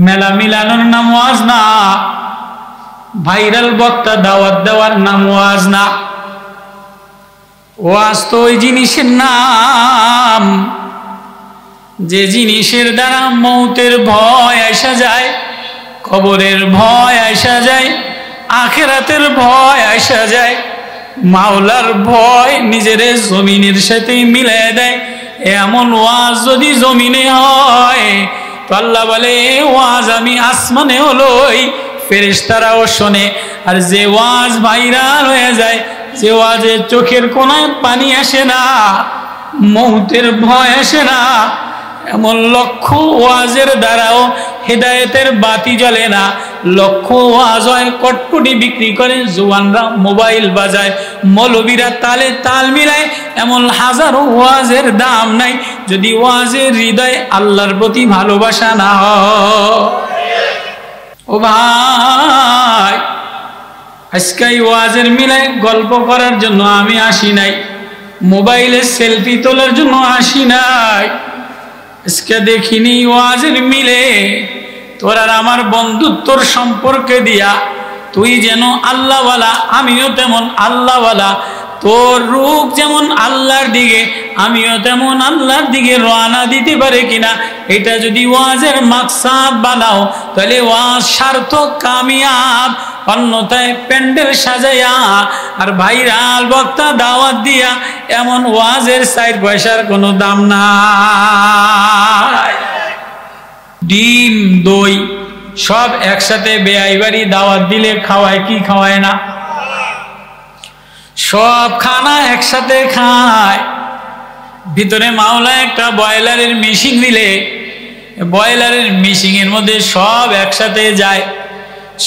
মেলা মিলানোর নাম ওয়াজ না, ভাইরাল বক্তা দাওয়াত দেওয়ার নাম ওয়াজ না। ওয়াজ তো ওই জিনিসের নাম যে জিনিসের দ্বারা মৌতের ভয় আসা যায়, কবরের ভয় আসা যায়, আখিরাতের ভয় আসা যায়, মাওলার ভয় নিজের জমিনের সাথে মিলাই দেয়। এমন ওয়াজ যদি জমিনে হয় তো আল্লাহ বলে ওয়াজ আমি আসমানে হলোই, ফেরেশতারাও শোনে। আর যে ওয়াজ ভাইরাল হয়ে যায়, যে ওয়াজে চোখের কোনায় পানি আসে না, মৌতের ভয় আসে না, এমন লক্ষ ওয়াজের দ্বারাও হেদায়েতের বাতি জ্বলে না। লক্ষ ওয়াজ হয়, কটকটি বিক্রি করে, জওয়ানরা মোবাইল বাজায়, মৌলবীরা তালে তাল মিলায়, এমন হাজারো ওয়াজের দাম নাই যদি ওয়াজের হৃদয় আল্লাহর প্রতি ভালোবাসা না হয়। ও ভাই, আজকে ওয়াজের মিলায় গল্প করার জন্য আমি আসি নাই, মোবাইলে সেলফি তোলার জন্য আসি নাই। আজকে দেখিনি ওয়াজের মিলে তোর আর আমার বন্ধুত্বর সম্পর্কে দিয়া তুই যেন আল্লাহওয়ালা, আমিও তেমন আল্লাহওয়ালা, তোর রূপ যেমন আল্লাহর দিকে, আমিও তেমন আল্লাহর দিকে রওনা দিতে পারে কিনা, এটা যদি ওয়াজের মাকসাদ বানাও তাহলে ওয়াজ সার্থক, কামিয়াব। অন্যথায় প্যান্ডেল সাজাইয়া আর ভাইরাল বক্তা দাওয়াত দিয়া এমন ওয়াজের 4 পয়সার কোনো দাম নাই। ডিম দই সব একসাথে বেআইবাড়ি দাওয়াত দিলে খাওয়ায় কি খাওয়ায় না? সব খানা একসাথে খায়। ভিতরে মাওলা একটা বয়লারের মেশিন দিলে, বয়লারের মেশিনের মধ্যে সব একসাথে যায়,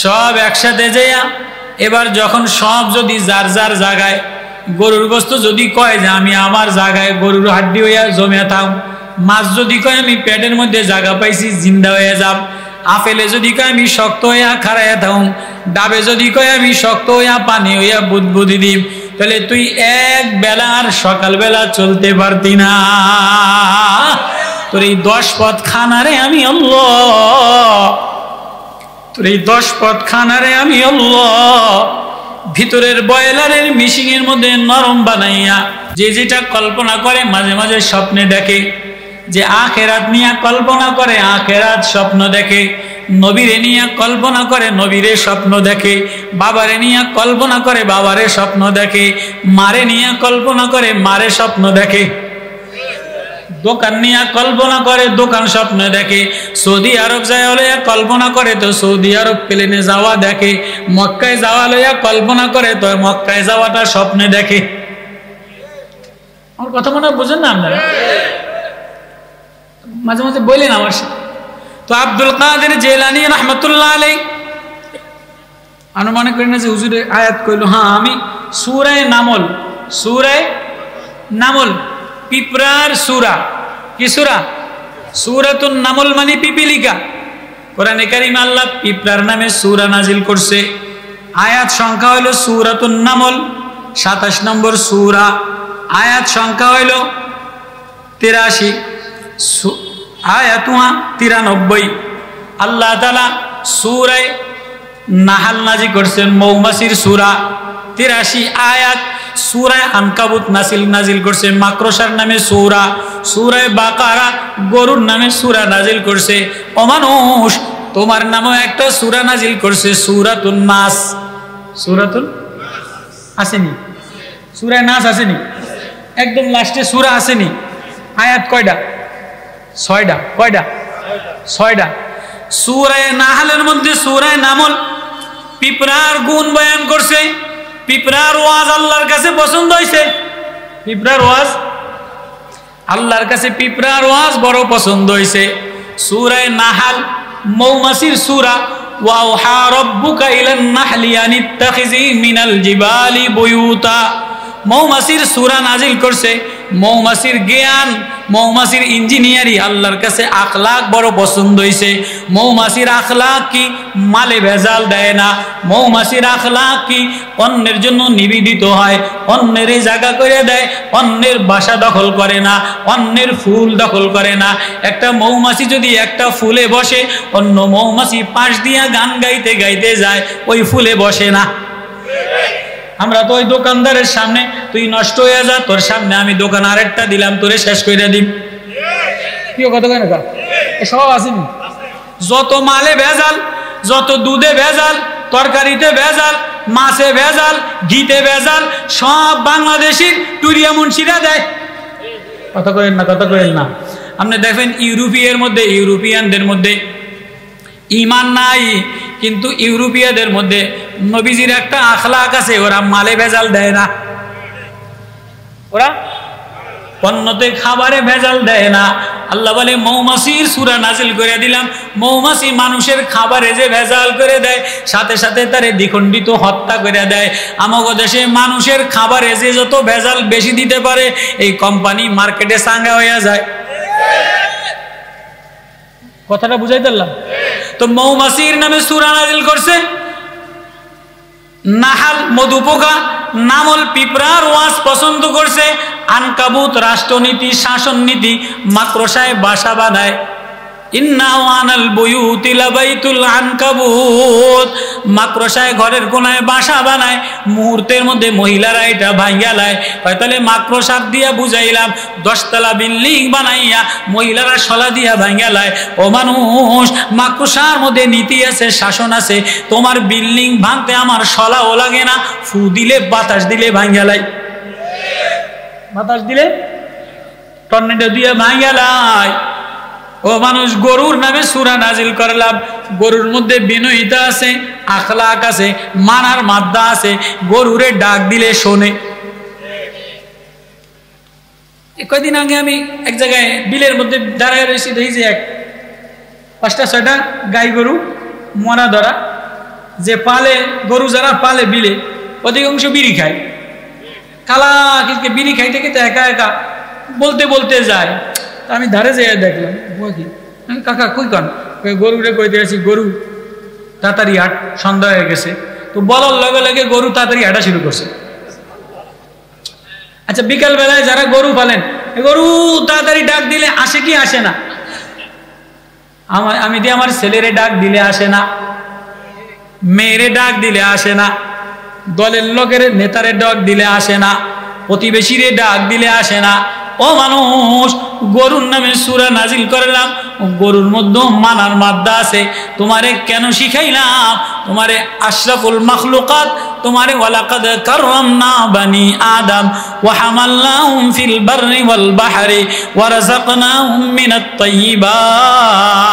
সব একসাথে যাইয়া এবার যখন সব যদি যার যার জায়গায়, গরুর গোস্ত যদি কয় যে আমি আমার জায়গায় গরুর হাড্ডি হইয়া জমে থাম, মাছ যদি কয় আমি পেটের মধ্যে জায়গা পাইছি জিন্দা হয়ে যাব, আপেলে যদি কয় আমি শক্ত হইয়া খাড়াইয়া থাম, ডাবে যদি কয় আমি শক্ত হইয়া পানি হইয়া বুদবুদি দিম, তাহলে তুই এক বেলা আর সকালবেলা চলতে পারতি না। তোর এই 10 পদ খানারে আমি আল্লাহ, তোর এই 10 পদ খানারে আমি আল্লাহ ভিতরের বয়লারের মিশিংয়ের মধ্যে নরম বানাইয়া যে যেটা কল্পনা করে, মাঝে মাঝে স্বপ্নে দেখে, যে আখেরাত নিয়ে কল্পনা করে আখেরাত স্বপ্ন দেখে, নবীরে নিয়ে কল্পনা করে নবীরে স্বপ্ন দেখে, বাবারে নিয়ে কল্পনা করে বাবারে স্বপ্ন দেখে, মারে নিয়ে কল্পনা করে মারে স্বপ্ন দেখে, দোকান নিয়ে কল্পনা করে দোকান স্বপ্ন দেখে, সৌদি আরব যায় লইয়া কল্পনা করে তো সৌদি আরব প্লেনে যাওয়া দেখে, মক্কায় যাওয়া লইয়া কল্পনা করে তো মক্কায় যাওয়াটা স্বপ্নে দেখে। আমার কথা মনে হয় বুঝেন না আপনারা? মাঝে মাঝে বললেন আমার সাথে। তো আব্দুল কাদের জিলানী রাহমাতুল্লাহ আলাইহি, আমি মনে করি না যে হুজুরের আয়াত কইল, হ্যাঁ আমি সূরা নামল, সূরা নামল পিপরার সূরা, কি সূরা? সূরাতুন নামল মানে পিপিলিকা। কোরআনে কারীম আল্লাহ পিপরার নামে সূরা নাজিল করছে। আয়াত সংখ্যা হইল সূরাতুন নামল 27 নম্বর সূরা, আয়াত সংখ্যা হইল 83, আয়াত 93। আল্লাহ তাআলা সূরা নাহাল নাজিল করছেন, মৌমাছির সূরা 83 আয়াত। সূরা আনকাবুত নাজিল করছে, মাকড়সার নামে সূরা। সূরা বাকারা গরুর নামে সূরা নাজিল করছে। ও মানুষ, তোমার নামে একটা সূরা নাজিল করছে, সূরাতুন নাস। সূরাতুন আসেনি? সূরা নাস আসেনি? একদম লাস্টে সূরা আসেনি? আয়াত কয়টা? 6টা। কয়টা? 6টা। সূরা নাহলের মধ্যে সূরা নামল পিপরার গুণ বয়ান করছে। পিপরার ওয়াজ আল্লাহর কাছে পছন্দ হয়েছে। পিপরার ওয়াজ আল্লাহর কাছে, পিপরার ওয়াজ বড় পছন্দ হয়েছে। সূরা নাহাল মৌমাছির সূরা। ওয়াহা রাব্বুকা ইলান নাহলি আনিত্তাখিজি মিনাল জিবালি বুয়ুতা। মৌমাছির সূরা নাজিল করছে। মৌমাছির জ্ঞান, মৌমাছির ইঞ্জিনিয়ারিং আল্লাহর কাছে আখলাক বড় পছন্দ হয়েছে। মৌমাছির আখলাক কি? মালে ভেজাল দেয় না। মৌমাছির আখলাক কি? অন্যের জন্য নিবেদিত হয়, অন্যের জায়গা করে দেয়, অন্যের বাসা দখল করে না, অন্যের ফুল দখল করে না। একটা মৌমাছি যদি একটা ফুলে বসে, অন্য মৌমাছি পাশ দিয়া গান গাইতে গাইতে যায়, ওই ফুলে বসে না। আমরা তো ওই দোকানদারের সামনে, তুই নষ্ট হয়ে যা, তোর সামনে আমি দোকান আরেকটা দিলাম, তোরে শেষ করে দিম। কি কথা কেন সব আসেনি? যত মালে ভেজাল, যত দুধে ভেজাল, তরকারিতে ভেজাল, মাছে ভেজাল, ঘিতে ভেজাল, সব বাংলাদেশের টুরিয়া মুন্সিরা দেয়। কথা কইেন না, কথা কইেন না। আপনি দেখবেন ইউরোপিয়ানদের মধ্যে ঈমান নাই, কিন্তু ইউরোপিয়ানদের মধ্যে নবীজির একটা আখলাক আছে, ওরা মালে ভেজাল দেয় না, ওরা পণ্যতে খাবারে ভেজাল দেয় না। আল্লাহ বলে মৌমাছির সূরা নাজিল করে দিলাম, মৌমাছি মানুষের খাবারে যে ভেজাল করে দেয়, সাথে সাথে তারে দ্বিখণ্ডিত হত্যা করে দেয়। আমাগো দেশে মানুষের খাবারে যে যত ভেজাল বেশি দিতে পারে, এই কোম্পানি মার্কেটে সাঙ্গা হয়ে যায়। কথাটা বুঝাই দিলাম তো? মৌমাছির নামে সূরা নাজিল করছে। নাহাল মধুপোকা, নামল পিঁপড়ার ওয়াজ পছন্দ করছে। আনকাবুত রাষ্ট্রনীতি, শাসন নীতি, মাকড়সায় বাসা বাঁধায়। ইন্না ওয়ানাল বুয়ুতি লাবাইতুল আনকাবুত, মাকড়সায় ঘরের কোনায় বাসা বানায়, মুহূর্তের মধ্যে মহিলারা এটা ভাঙ্গা লায়। তাহলে মাকড়সার দিয়া বুঝাইলাম, 10 তলা বিল্ডিং বানাইয়া মহিলারা শলা দিয়া ভাঙ্গা লায়। ও মানুষ, মাকড়সার মধ্যে নীতি আছে, শাসন আছে। তোমার বিল্ডিং ভাঙতে আমার শলাও লাগে না, ফু দিলে বাতাস দিলে ভাঙ্গা লাই, বাতাস দিলে টর্নেডো দিয়ে ভাঙ্গা লাই। ও মানুষ, গরুর নামে সূরা নাজিল করলাম। গরুর মধ্যে বিনয়িতা আছে, আখলাক আছে, মানার মাদ্দা আছে। গরুরে ডাক দিলে শোনে। কয়দিন আগে আমি এক জায়গায় বিলের মধ্যে দাঁড়ায় রয়েছি, দেখি যে 5-6টা গাই গরু মরা ধরা। যে পালে গরু, যারা পালে বিলে, অধিকাংশ বিড়ি খায়। কালা বিড়ি খাইতে খেতে একা একা বলতে বলতে যায়। আমি ধারে যেয়ে দেখলাম, কি কাকা কই কন? গরুরে কইতে আছি, গরু তাড়াতাড়ি হাট, সন্ধ্যা হয়ে গেছে। তো বলার লগে লগে গরু তাড়াতাড়ি হাঁটা শুরু করছে। আচ্ছা, বিকাল বেলায় যারা গরু পালেন, গরু তাড়াতাড়ি ডাক দিলে আসে কি আসে না? আমি দিয়ে আমার ছেলেরে ডাক দিলে আসে না, মেয়েরে ডাক দিলে আসে না, দলের লোকের নেতারে ডাক দিলে আসে না, প্রতিবেশীরে ডাক দিলে আসে না। ও মানুষ, গরুর নামে সূরা নাজিল করলাম। গরুর মধ্যে মানার মাদ্দা আছে। তোমারে কেন শিখাইলাম? তোমারে আশরাফুল মাখলুকাত, তোমারে ওয়ালাকাদ কাররামনা বানি আদম ওয়া হামালনাহুম ফিল বাররি ওয়াল বাহরি ওয়া রাযাকনাহুম মিনাত তাইয়্যিবাত।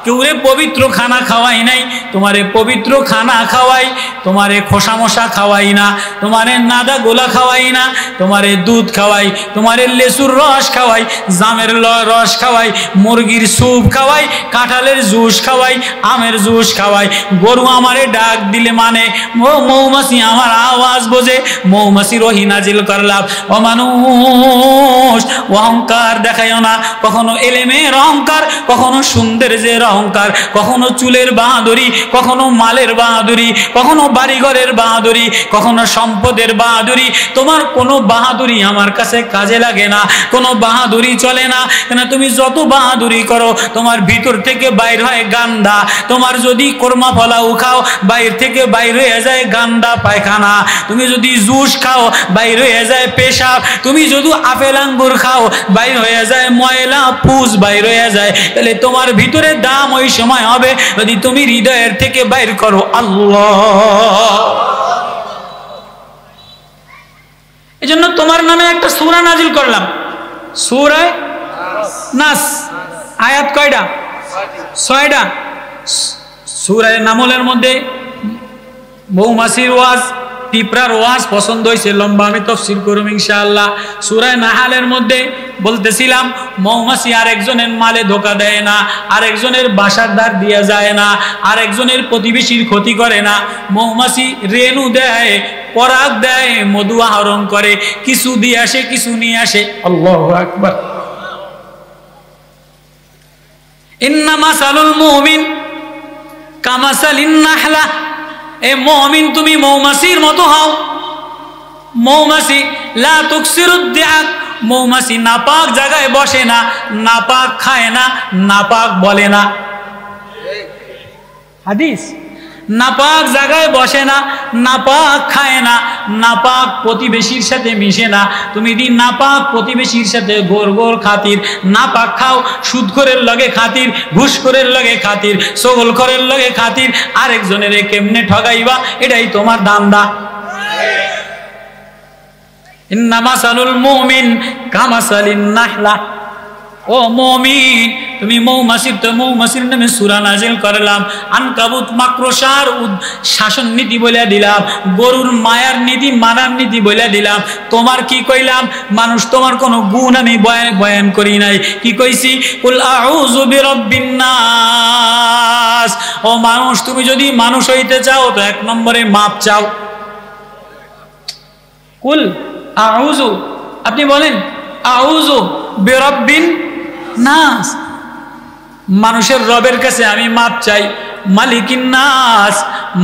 কেউরে পবিত্র খানা খাওয়াই নাই, তোমারে পবিত্র খানা খাওয়াই। তোমারে খোসা মশা খাওয়াই না, তোমারে নাদা গোলা খাওয়াই না, তোমারে দুধ খাওয়াই, তোমারে লেসুর রস খাওয়াই, জামের রস খাওয়াই, মুরগির স্যুপ খাওয়াই, কাঁঠালের জুস খাওয়াই, আমের জুস খাওয়াই। গরু আমারে ডাক দিলে মানে, ও মৌমাছি আমার আওয়াজ বোঝে, মৌমাছির ওহী নাজিল করলাম। ও মানুষ, অহংকার দেখাইও না। কখনো এলেমের অহংকার, কখনো সৌন্দর্যের অহংকার, কখনো চুলের বাহাদুরি, কখনো মালের বাহাদুরি, কখনো বাড়িঘরের বাহাদুরি, কখনো সম্পদের বাহাদুরি। তোমার কোনো বাহাদুরি আমার কাছে কাজে লাগে না, কোনো বাহাদুরি চলে না। কেন? তুমি যত বাহাদুরি করো, তোমার ভিতর থেকে বাইর হয় গান্দা। তোমার যদি কোরমা ফলাও খাও, বাইর থেকে বাইর হয়ে যায় গান্দা পায়খানা। তুমি যদি জুস খাও, বাইর হয়ে যায় পেশাব। তুমি যদি আপেল আঙ্গুর খাও, বাইর হয়ে যায় ময়লা, পুষ বাইর হয়ে যায়। তাহলে তোমার ভিতরে দাম ওই সময় হবে যদি তুমি হৃদয়ের থেকে বাইর করো আল্লাহ। এজন্য তোমার নামে একটা সূরা নাজিল করলাম, সূরা নাস। আয়াত কয়টা? 6টা। সূরা নামলের মধ্যে মৌমাছির ওয়াজ, পিঁপড়ার ওয়াজ পছন্দ হয়েছে, লম্বা আমি তাফসীর করব ইনশাআল্লাহ। সূরা নাহালের মধ্যে বলতেছিলাম মৌমাছি আরেকজনের মালে ধোকা দেয় না, আরেকজনের বাসার দ্বার দিয়ে যায় না, আরেকজনের প্রতিবেশীর ক্ষতি করে না। মৌমাছি রেণু দেয়, পরাগ দেয়, মধু আহরণ করে, কিছু দিয়ে আসে কিছু নিয়ে আসে। আল্লাহু আকবার। ইন্না মাসালুল মুমিন কামাসালিন নাহলা, এ মুমিন তুমি মৌমাছির মতো হও। মৌমাছি লা তুকসিরুদ দিআক, মৌমাছি নাপাক জায়গায় বসে না, নাপাক খায় না, নাপাক বলে না। হাদিস, নাপাক জায়গায় বসে না, নাপাক খায় না, নাপাক প্রতিবেশীর সাথে মিশে না। তুমি যদি নাপাক প্রতিবেশীর সাথে গোর গোর খাতির, নাপাক খাও, সুদখোরের লগে খাতির, ঘুষখোরের লগে খাতির, চগলখোরের লগে খাতির, আরেকজনের কেমনে ঠগাইবা, এটাই তোমার দান্দা। ইন্না মাসালুল মুমিন কামাসালিন নাহলা, ও মুমিন তুমি মৌমাছির, তো মৌমাছির নামে সূরা নাজিল করলাম। আনকাবুত মাকড়সার শাসন নীতি বলে দিলাম, গরুর মায়ার নীতি মানার নীতি বলে দিলাম। তোমার কি কইলাম? মানুষ তোমার কোনো গুণ আমি বয়ান করি নাই। কি কইছি? কুল আউযু বিরাব্বিন নাস। ও মানুষ, তুমি যদি মানুষ হইতে চাও তো এক নম্বরে মাপ চাও। কুল আউযু, আপনি বলেন আউযু বিরাব্বিন নাস, মানুষের রবের কাছে আমি মাপ চাই। মালিকিন নাস,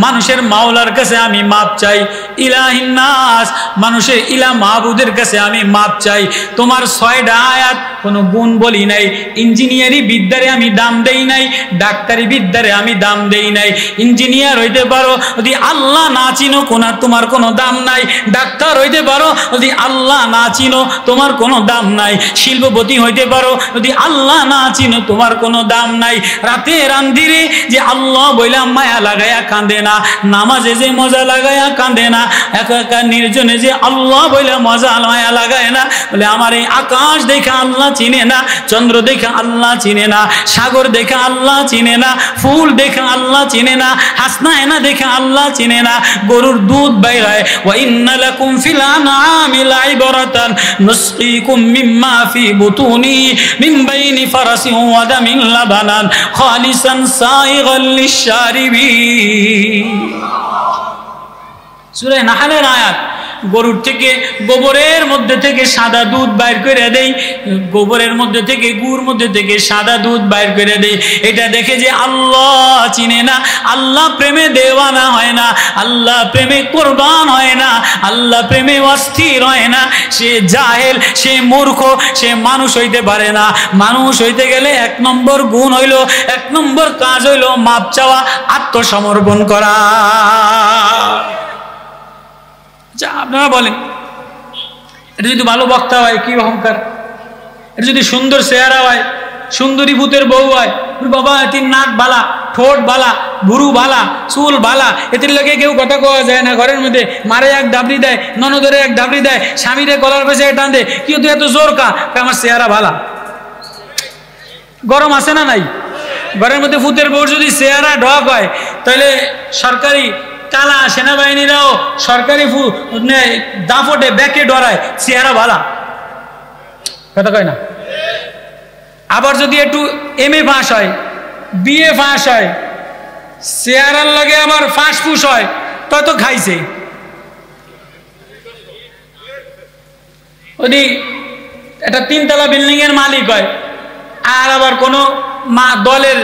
মানুষের মাওলার কাছে আমি মাপ চাই। ইলাহিন নাস, মানুষের ইলা মাহবুদের কাছে আমি মাপ চাই। তোমার 6টা আয়াত কোনো গুণ বলি নাই। ইঞ্জিনিয়ারিং বিদ্যারে আমি দাম দেই নাই, ডাক্তারি বিদ্যারে আমি দাম দেই নাই। ইঞ্জিনিয়ার হইতে পারো, যদি আল্লাহ না চিনো তোমার কোনো দাম নাই। ডাক্তার হইতে পারো, যদি আল্লাহ না চিনো তোমার কোনো দাম নাই। শিল্পপতি হইতে পারো, যদি আল্লাহ না চিনো তোমার কোনো দাম নাই। রাতের আন্ধিরে যে আল্লাহ বইলা মায়া লাগায়া কাঁদে না, নামাজে যে মজা লাগায়া কাঁদে না, একা একা নির্জনে যে আল্লাহ বইলা মজা মায়া লাগায় না, বলে আমার এই আকাশ দেখে আল্লাহ চিনে না, চন্দ্র দেখে আল্লাহ চিনে না, সাগর দেখে আল্লাহ চিনে না, ফুল দেখে আল্লাহ চিনে না, হাসনায়না দেখে আল্লাহ চিনে না। গরুর দুধ বাইর হয়, ওয়া ইন্না লাকুম ফিল আনআমি লাইবরাতান নুসকিকুম মিম্মা ফি বুতুনি মিন বাইনি ফারাসিন ওয়া দামিন লাবানান খালিসান সাইগাল লিশারিবিন। সূরা নাহলের আয়াত। গরুর থেকে গোবরের মধ্যে থেকে সাদা দুধ বাইর করে দেই, গোবরের মধ্যে থেকে গুড় মধ্যে থেকে সাদা দুধ বাইর করে দেই। এটা দেখে যে আল্লাহ চিনে না, আল্লাহ প্রেমে দেওয়ানা হয় না, আল্লাহ প্রেমে কোরবান হয় না, আল্লাহ প্রেমে অস্থির হয় না, সে জাহেল, সে মূর্খ, সে মানুষ হইতে পারে না। মানুষ হইতে গেলে 1 নম্বর গুণ হইল, 1 নম্বর কাজ হইল মাপ চাওয়া, আত্মসমর্পণ করা। আপনারা বলেন, এটা যদি ভালো বক্তা হয় কি অহংকার, এটা যদি সুন্দর চেহারা হয়, সুন্দরী ভূতের বউ হয়, বাবা এটির নাক বালা, ঠোঁট বালা, ভুরু বালা, চুল বালা, এটির লোকে কেউ কথা কোয়া যায় না। ঘরের মধ্যে মারে এক ডাবরি দেয়, ননদরে এক ডাবরি দেয়, স্বামীরে গলার পেছে টান দেয়, কি তুই এত জোর কা? আমার চেহারা ভালা। গরম আছে না নাই? ঘরের মধ্যে ভূতের বউর যদি চেহারা ঢক হয়, তাহলে সরকারি কালা সেনাবাহিনীরাও সরকারি দাফটে ব্যাকে ডরায়, চেহারা ভালা, কথা কয় না। আবার যদি একটু MA পাস হয়, BA পাস হয়, চেহারার লাগে আবার ফাঁসফুস হয়, তত তো খাইছে। যদি একটা 3 তলা বিল্ডিং এর মালিক হয়, আর আবার কোনো দলের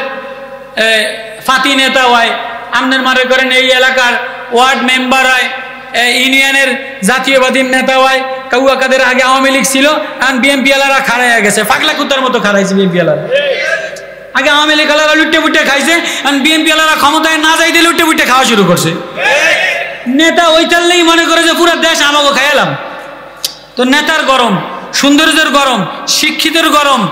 ফাতি নেতা হয়, আপনার মনে করেন এই এলাকার ওয়ার্ড মেম্বার হয়, ইউনিয়নের জাতীয়বাদীর নেতা হয়, কাদের আগে আওয়ামী লীগ ছিল, আর বিএনপি এলারা খাড়াইয়া গেছে, পাগলা কুত্তার মতো খাড়াইছে বিএনপি এলারা। আগে আওয়ামী লীগ এলারা লুটে পুটে খাইছে, আর বিএনপি এলারা ক্ষমতায় না যাইতে লুটে পুটে খাওয়া শুরু করছে। নেতা ওই চাললেই মনে করে যে পুরো দেশ আমাকে খাইলাম। তো নেতার গরম, সৌন্দর্যের গরম, শিক্ষিতের গরম,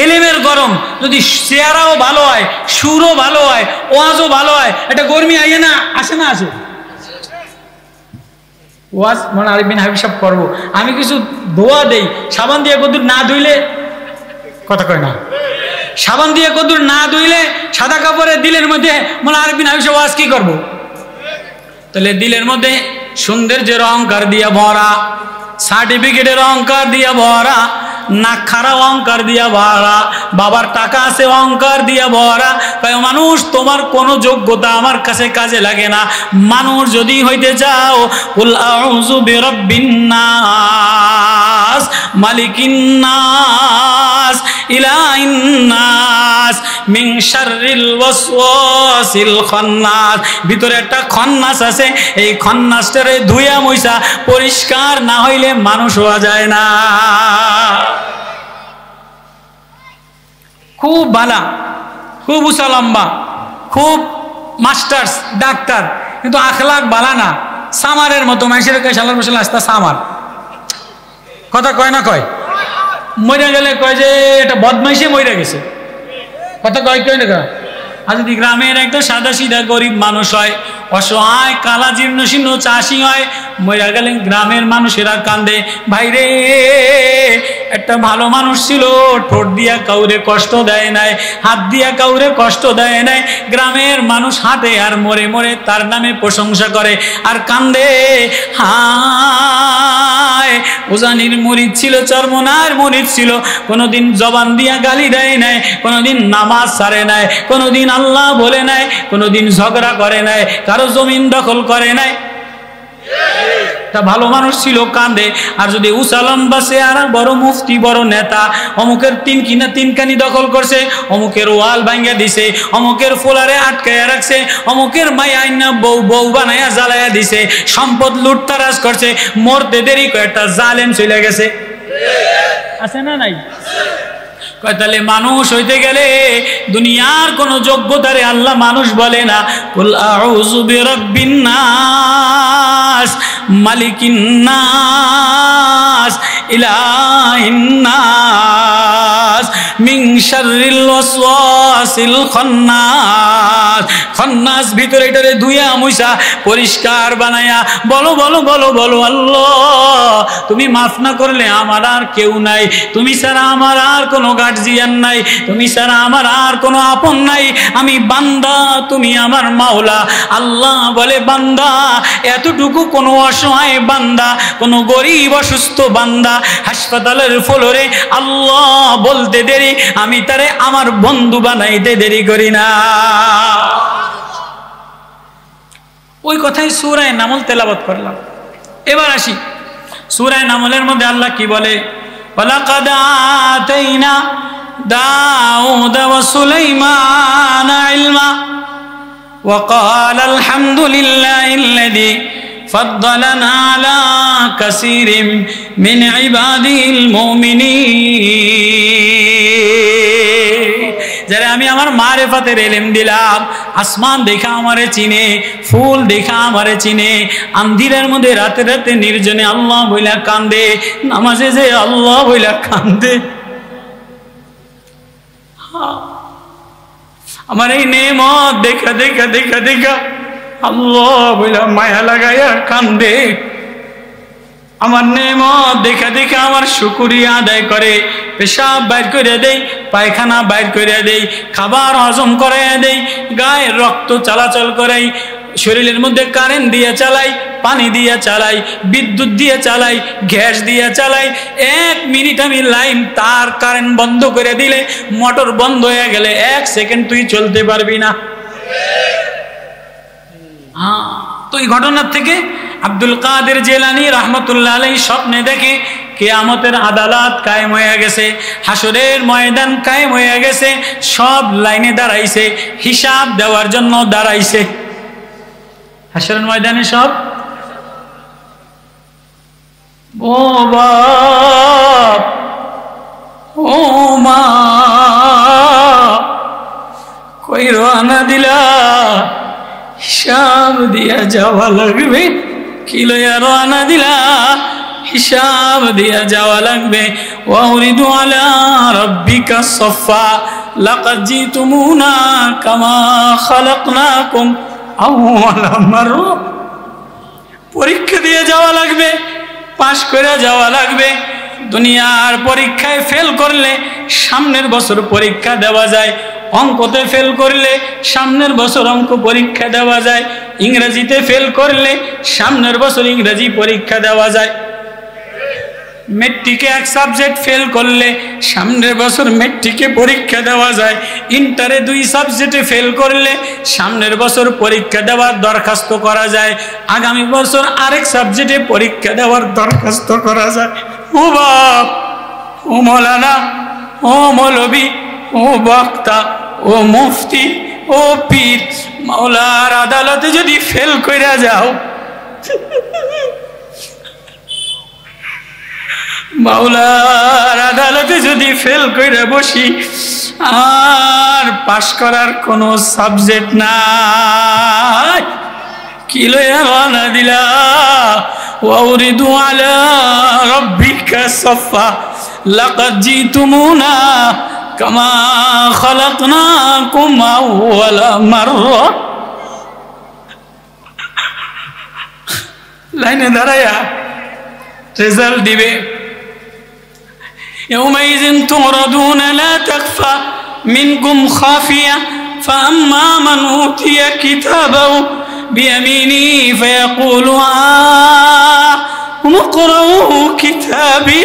এলেমের গরম, যদি চেহারাও ভালো হয়, সুরও ভালো হয়, ওয়াজও ভালো হয়, এটা গরমি আইয়ে না, আসে না? আসে। ওয়াজ মানে আরিফ বিন হাবিব সাহেব করবো, আমি কিছু দোয়া দেই, সাবান দিয়ে কদ্দুর না ধুইলে, কথা কয় না, সাবান দিয়ে কদ্দুর না ধুইলে সাদা কাপড়ে দিলের মধ্যে মানে আরিফ বিন হাবিব সাহেব ওয়াজ কি করবো? তাহলে দিলের মধ্যে সৌন্দর্যের অহংকার দিয়া ভরা, সার্টিফিকেটের অহংকার দিয়া ভরা, নাক খারা অহংকার দিয়া ভরা, বাবার টাকা আছে অহংকার দিয়া ভরা। কয় মানুষ তোমার কোনো যোগ্যতা আমার কাছে কাজে লাগে না। মানুষ যদি হইতে চাও, কুল আউযু বিরাব্বিন নাস, মালিকিন নাস, ইলাহিন নাস, মিন শাররিল ওয়াসওয়াসিল খান্নাস। ভিতরে একটা খন্নাস আছে, এই খন্নাসটারে ধুইয়া মুইসা পরিষ্কার না হইলে মানুষ হওয়া যায় না। খুব বালা, খুব উঁচা লম্বা, খুব মাস্টার্স ডাক্তার, কিন্তু আখলাক বালা না। সামারের মতো মানুষের কয় সালার বসে আসতা সামার, কথা কয় না কয়? মরে গেলে কয় যে এটা বদমাইশে মরে গেছে, কথা কয় কয় না কয়? আর যদি গ্রামের একটা সাদা সিধা গরিব মানুষ হয়, অসহায় কালা জীর্ণ শীর্ণ চাষি হয়, মরে গেলে গ্রামের মানুষেরা কান্দে, ভাইরে একটা ভালো মানুষ ছিল, ঠোঁট দিয়া কাউরে কষ্ট দেয় নাই, হাত দিয়া কাউরে কষ্ট দেয় নাই। গ্রামের মানুষ হাঁটে আর মরে মরে তার নামে প্রশংসা করে আর কান্দে, হায় উজানির মুরিদ ছিল, চরমনার মুরিদ ছিল, কোনোদিন জবান দিয়া গালি দেয় নাই, কোনোদিন নামাজ ছাড়ে নাই, কোনোদিন আল্লাহ বলে নাই, কোনোদিন ঝগড়া করে নাই, কারো জমিন দখল করে নাই। তা ভালো মানুষ ছিল, কান্দে। আর যদি উঁচা লম্বা চেহারা, বড় মুফতি, বড় নেতা, অমুকের তিনকানি দখল করছে, অমুকের ওয়াল ভাঙ্গা দিছে, অমুকের ফোলারে আটকায়া রাখছে, অমুকের মাই আইনা বউ বানাইয়া জ্বালাইয়া দিছে, সম্পদ লুটতারাজ করছে, মরতে দেরি কয়েকটা জালেম চলে গেছে, আছে না নাই? তাহলে মানুষ হইতে গেলে দুনিয়ার কোন যোগ্যতারে আল্লাহ মানুষ বলে না। কুল আউযু বিরাব্বিন নাস, মালিকিন নাস, ইলাহিন নাস, মিন শাররিল ওয়াসওয়াসিল খান্নাস। খান্নাস ভিতরে এটারে ধুইয়া মুইসা পরিষ্কার বানায়া বলো বলো বলো বলো, আল্লাহ তুমি মাফ না করলে আমার আর কেউ নাই, তুমি ছাড়া আমার আর কোনো গার্জিয়ান নাই, তুমি ছাড়া আমার আর কোনো আপন নাই, আমি বান্দা, তুমি আমার মাওলা। আল্লাহ বলে, বান্দা এতটুকু কোনো অসহায় বান্দা, কোনো গরিব অসুস্থ বান্দা হাসপাতালের ফ্লোরে আল্লাহ বলতে দেরি, আমি তারে আমার বন্ধু বানাইতে দেরি করি না। ওই কথাই সূরা নামল তেলাওয়াত করলাম। এবার আসি সূরা নামলের মধ্যে আল্লাহ কি বলে, ওয়ালাকাদ আতাইনা দাউদ ওয়া সুলাইমানা ইলমা ওয়া ক্বালা আলহামদুলিল্লাহিল্লাযী ফাদ্দালানা আলা কাসীরিম মিন ইবাদিল মুমিনিন। যারা আমি আমার মারেফাতের ইলম দিলাম, আসমান দেখা আমারে চিনে, ফুল দেখা আমারে চিনে, আন্ধিরের মধ্যে রাতে রাতে নির্জনে আল্লাহ বইলা কান্দে, নামাজে যে আল্লাহ বইলা কান্দে। আমার এই নেমত দেখা দেখা দেখা দেখা আল্লাহ বইলা মায়া লাগাইয়া কান্দে। আমার নেমত দেখা দেখা আমার শুকরিয়া আদায় করে, পেশাব বাইর করে দেই, পায়খানা বাইর করে দেই, খাবার হজম করে দেই, গায়ের রক্ত চলাচল করাই, শরীরের মধ্যে কারেন্ট দিয়ে চালাই, পানি দিয়ে চালাই, বিদ্যুৎ দিয়ে চালাই, গ্যাস দিয়ে চালাই। 1 মিনিট আমি লাইন তার কারেন্ট বন্ধ করে দিলে, মোটর বন্ধ হয়ে গেলে 1 সেকেন্ড তুই চলতে পারবি না। তো এই ঘটনার থেকে আব্দুল কাদের জিলানী রাহমাতুল্লাহ আলাইহি স্বপ্নে দেখে কিয়ামতের আদালত কায়েম হয়ে গেছে, হাসরের ময়দান কায়েম হয়ে গেছে, সব লাইনে দাঁড়াইছে, হিসাব দেওয়ার জন্য দাঁড়াইছে। হাসরের ময়দানে সব, ও বাপ ও মা কই রওনা দিলা, হিসাব দিয়া যাওয়া লাগবে। কি লইয়া রওনা দিলা, হিসাব দিয়া যাওয়া লাগবে। ওয়াউরিদু আলা রাব্বিকা সাফা লাকাদ জিতুমুনা কামা খালাকনাকুম আউওয়ালা মাররা। পরীক্ষা দিয়ে যাওয়া লাগবে, পাশ করে যাওয়া লাগবে। দুনিয়ার পরীক্ষায় ফেল করলে সামনের বছর পরীক্ষা দেওয়া যায়, অঙ্কতে ফেল করলে সামনের বছর অঙ্ক পরীক্ষা দেওয়া যায়, ইংরেজিতে ফেল করলে সামনের বছর ইংরেজি পরীক্ষা দেওয়া যায়, মেট্রিকে এক সাবজেক্ট ফেল করলে সামনের বছর মেট্রিকে পরীক্ষা দেওয়া যায়, ইন্টারে 2 সাবজেক্টে ফেল করলে সামনের বছর পরীক্ষা দেওয়ার দরখাস্ত করা যায়, আগামী বছর আরেক সাবজেক্টে পরীক্ষা দেওয়ার দরখাস্ত করা যায়। ও বাপ, ও মৌলানা, ও মৌলবী, ও বক্তা, ও মুফতি, ও পীর, মাওলার আদালতে যদি ফেল কইরা যাও, মাওলার আদালতে যদি ফেল কইরা বসি, আর পাশ করার কোনো সাবজেক্ট নাই, কি লইয়া রওনা দিলা? ওয়াউরিদু আলা রাব্বিকা সাফা লাকাদ জিতুমুনা কামা খালাকনাকুম আউওয়ালা মাররা। লাইনে দাঁড়ায়া রেজাল্ট দিবে। يومئذ تعرضون لا تخفى منكم خافية فأما من أوتي كتابه بيمينه فيقول اقرءوا كتابي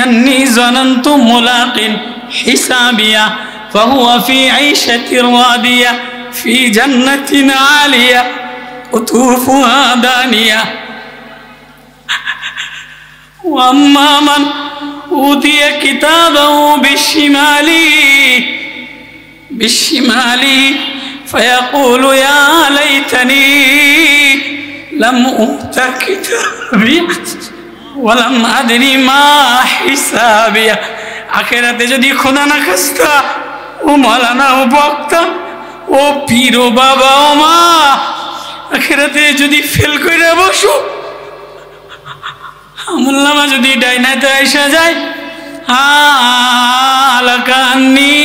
إني ظننت ملاق حسابيا فهو في عيشة راضية في جنة عالية قطوفها دانية وأما من أوتي كتابه بالشمال فيقول يا ليتني لم أوت كتابي ولم أدري ما حسابي। আখিরাতে যদি খোদা না খাস্তা, ও মাওলানা, ও বক্তা, ও পীর, ও বাবা, ও মা, আখিরাতে যদি ফেল করে বসো, আমুল্লামা যদি ডাইনাতে আইসা যায়, আলাকান্নি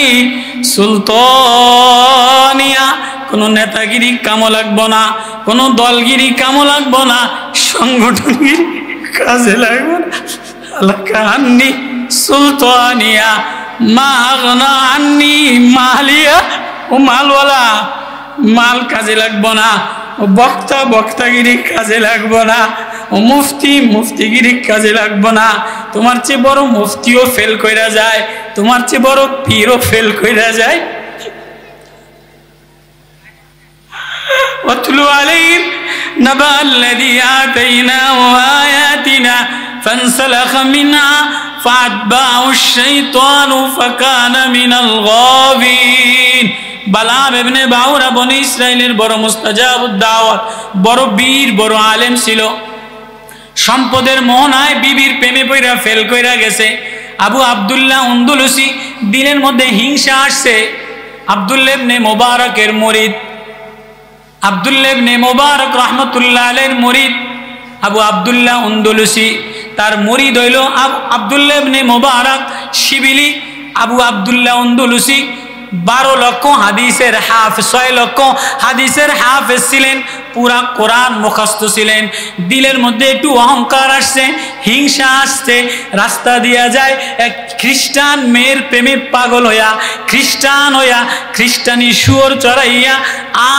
সুলতানিয়া, কোনো নেতাগিরি কামো লাগবো না, কোনো দলগিরি কামো লাগবো না, সংগঠনগিরি কাজে লাগবে না। আলাকান্নি সুলতানিয়া মা আগনা আন্নি মালিয়া, ও মালওয়ালা, মাল কাজে লাগবো না, ও বক্তা, বক্তাগিরি কাজে লাগবো না, ও মুফতি, মুফতিগিরি কাজে লাগবো না। তোমার চেয়ে বড় মুফতিও ফেল কইরা যায়, তোমার চেয়ে বড় পীরও ফেল কইরা যায়। ওয়াতলু আলাইহিম নাবা আল্লাযী আতাইনাহু আয়াতিনা ফানসালাখা মিনহা ফাআতবা'হু আশ-শাইতানু ফাকানা মিনাল গাবিন। বালাম ইবনে বাউরা বনি ইসরাইলের বড় মুস্তাজাবুদ দাওয়াত, বড় বীর, বড় আলেম ছিল। সম্পদের মোহনায় বিবির প্রেমে পইরা ফেল কইরা গেছে। আবু আব্দুল্লাহ উন্দুলুসি, দিনের মধ্যে হিংসা আসছে। আব্দুল্লাহ ইবনে মুবারকের মুরিদ, আব্দুল্লাহ ইবনে মুবারক রাহমাতুল্লাহ আলাইহির মুরিদ আবু আব্দুল্লাহ উন্দুলুসি। তার মুরিদ হইল আব্দুল্লাহ ইবনে মুবারক শিবিলি। আবু আব্দুল্লাহ উন্দুলুসি 12 লক্ষ হাদিসের হাফেজ, 6 লক্ষ হাদিসের হাফেজ ছিলেন, পুরা কোরআন মুখস্থ ছিলেন। দিলের মধ্যে একটু অহংকার আসছে, হিংসা আসছে, রাস্তা দিয়া যায় এক খ্রিস্টান মেয়ের প্রেমে পাগল হইয়া, খ্রিস্টান হইয়া খ্রিস্টানি শুয়োর চড়াইয়া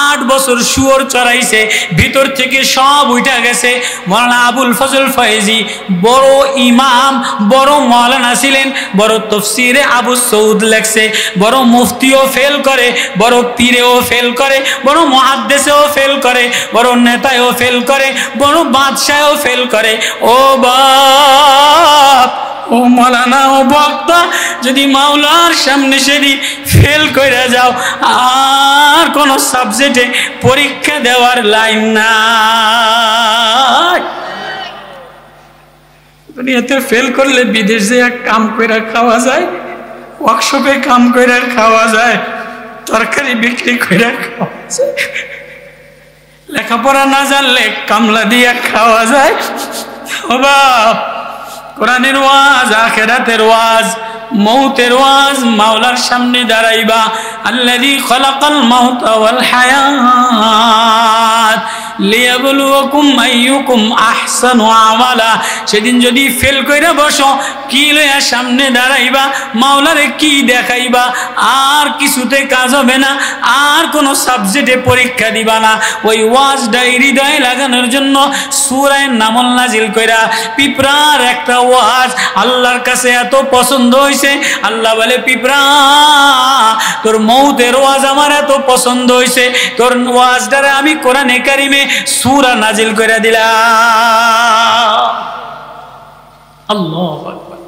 8 বছর শুয়োর চড়াইছে, ভিতর থেকে সব উঠা গেছে। মৌলানা আবুল ফজল ফয়েজি বড় ইমাম, বড় মৌলানা ছিলেন, বড় তফসিরে আবু সৌদ লেখছে, বড় মুফতিও ফেল করে, বড় পীরেও ফেল করে, বড় মুহাদ্দিসেও ফেল করে, বড় নেতাও ফেল করে, বড় বাদশাহও ফেল করে। ও বাপ, ও মাওলানা, ও বক্তা, যদি মাওলার সামনে সেদিন ফেল কইরা যাও, আর কোন সাবজেক্টে পরীক্ষা দেওয়ার লাইন নাই। দুনিয়াতে ফেল করলে বিদেশ যেয়ে কাম কইরা খাওয়া যায়, ওয়ার্কশপে কাম কইরা খাওয়া যায়, তরকারি বিক্রি কইরা খাওয়া যায়, লেখাপড়া না জানলে কামলা দিয়া খাওয়া যায়। ও বাপ, কোরআনের ওয়াজ, আখিরাতের ওয়াজ, মৌতের ওয়াজ, মাওলার সামনে দাঁড়াইবা। আল্লাযী খালাকাল মাউতা ওয়াল হায়াত লিয়াবলুয়াকুম আইয়ুকুম আহসানু আমালা। সেদিন যদি ফেল কইরা বসো, কি লইয়া সামনে দাঁড়াইবা, মাওলারে কি দেখাইবা, আর কিছুতে কাজ হবে না, আর কোনো সাবজেক্টে পরীক্ষা দিবা না। ওই ওয়াজটা হৃদয়ে লাগানোর জন্য সূরা নামল নাজিল কইরা পিঁপড়ার একটা ওয়াজ আল্লাহর কাছে এত পছন্দ হইছে, আল্লাহ বলে পিঁপড়া তোর মৌতের ওয়াজ আমার এত পছন্দ হইছে, তোর ওয়াজটারে আমি কোরআনে কারিমে সূরা নাজিল কইরা দিলাম। আল্লাহু আকবার।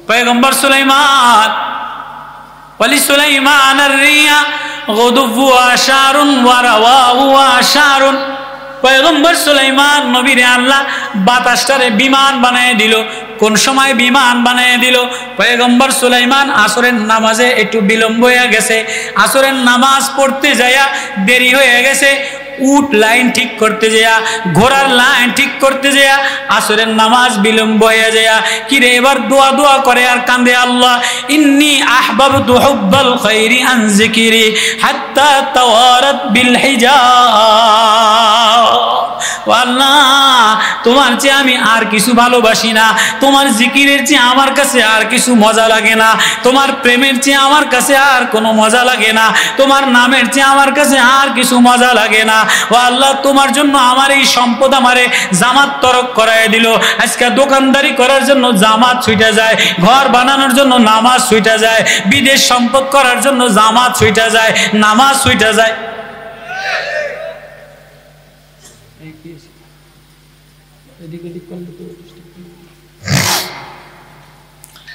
পয়গম্বর সুলাইমান ওয়ালি সুলাইমান আর-রিয়া গুদুওয়া শারুন ওয়া রাওয়াহুয়া শারুন। পয়গম্বর সুলাইমান নবীরে আল্লাহ বাতাসটারে বিমান বানায় দিল। কোন সময় বিমান বানায় দিল? পয়গম্বর সুলাইমান আসরের নামাজে একটু বিলম্ব হয়ে গেছে, আসরের নামাজ পড়তে যায়া দেরি হয়ে গেছে, উট লাইন ঠিক করতে যায়া, ঘোড়ার লাইন ঠিক করতে যায়া আসরের নামাজ বিলম্ব হয়ে যায়া কিরে এবার দোয়া দোয়া করে আর কান্দে, আল্লাহ ইন্নী আহবাবতু হুব্বাল খাইরি আন যিকরি হাত্তা তাওয়ারাত বিল হিজাব। আল্লাহ তোমার চেয়ে আমি আর কিছু ভালোবাসি না, তোমার জিকিরের চেয়ে আমার কাছে আর কিছু মজা লাগে না, তোমার প্রেমের চেয়ে আমার কাছে আর কোনো মজা লাগে না, তোমার নামের চেয়ে আমার কাছে আর কিছু মজা লাগে না। ও আল্লাহ তোমার জন্য আমার এই সম্পদ আমারে জামাত তরক করায় দিল। আজকে দোকানদারি করার জন্য জামাত ছুটে যায়, ঘর বানানোর জন্য নামাজ ছুটে যায়, বিদেশ সম্পদ করার জন্য জামাত ছুটে যায়, নামাজ ছুটে যায়।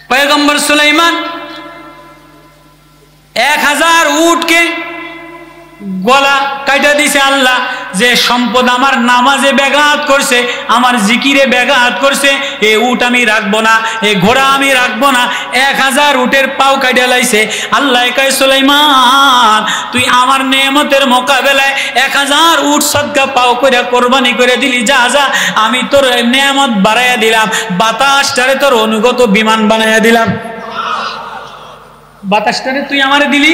পয়গম্বর সুলাইমান 1000 উটকে গলা কাটা দিছে আল্লাহ, যে সম্পদ আমার নামাজে ব্যাঘাত করছে, আমার জিকিরে ব্যাঘাত করছে, এই উট আমি রাখবো না, এই ঘোড়া আমি রাখবো না। 1000 উটের পাও কাটা লাইছে। আল্লাহ কয় সুলাইমান তুই আমার নেয়ামতের মোকাবেলায় 1000 উট সদকা পাও করে কোরবানি করে দিলি, যা যা আমি তোর নেয়ামত বাড়াইয়া দিলাম, বাতাসটারে তোর অনুগত বিমান বানাইয়া দিলাম। বাতাসটারে তুই আমারে দিলি,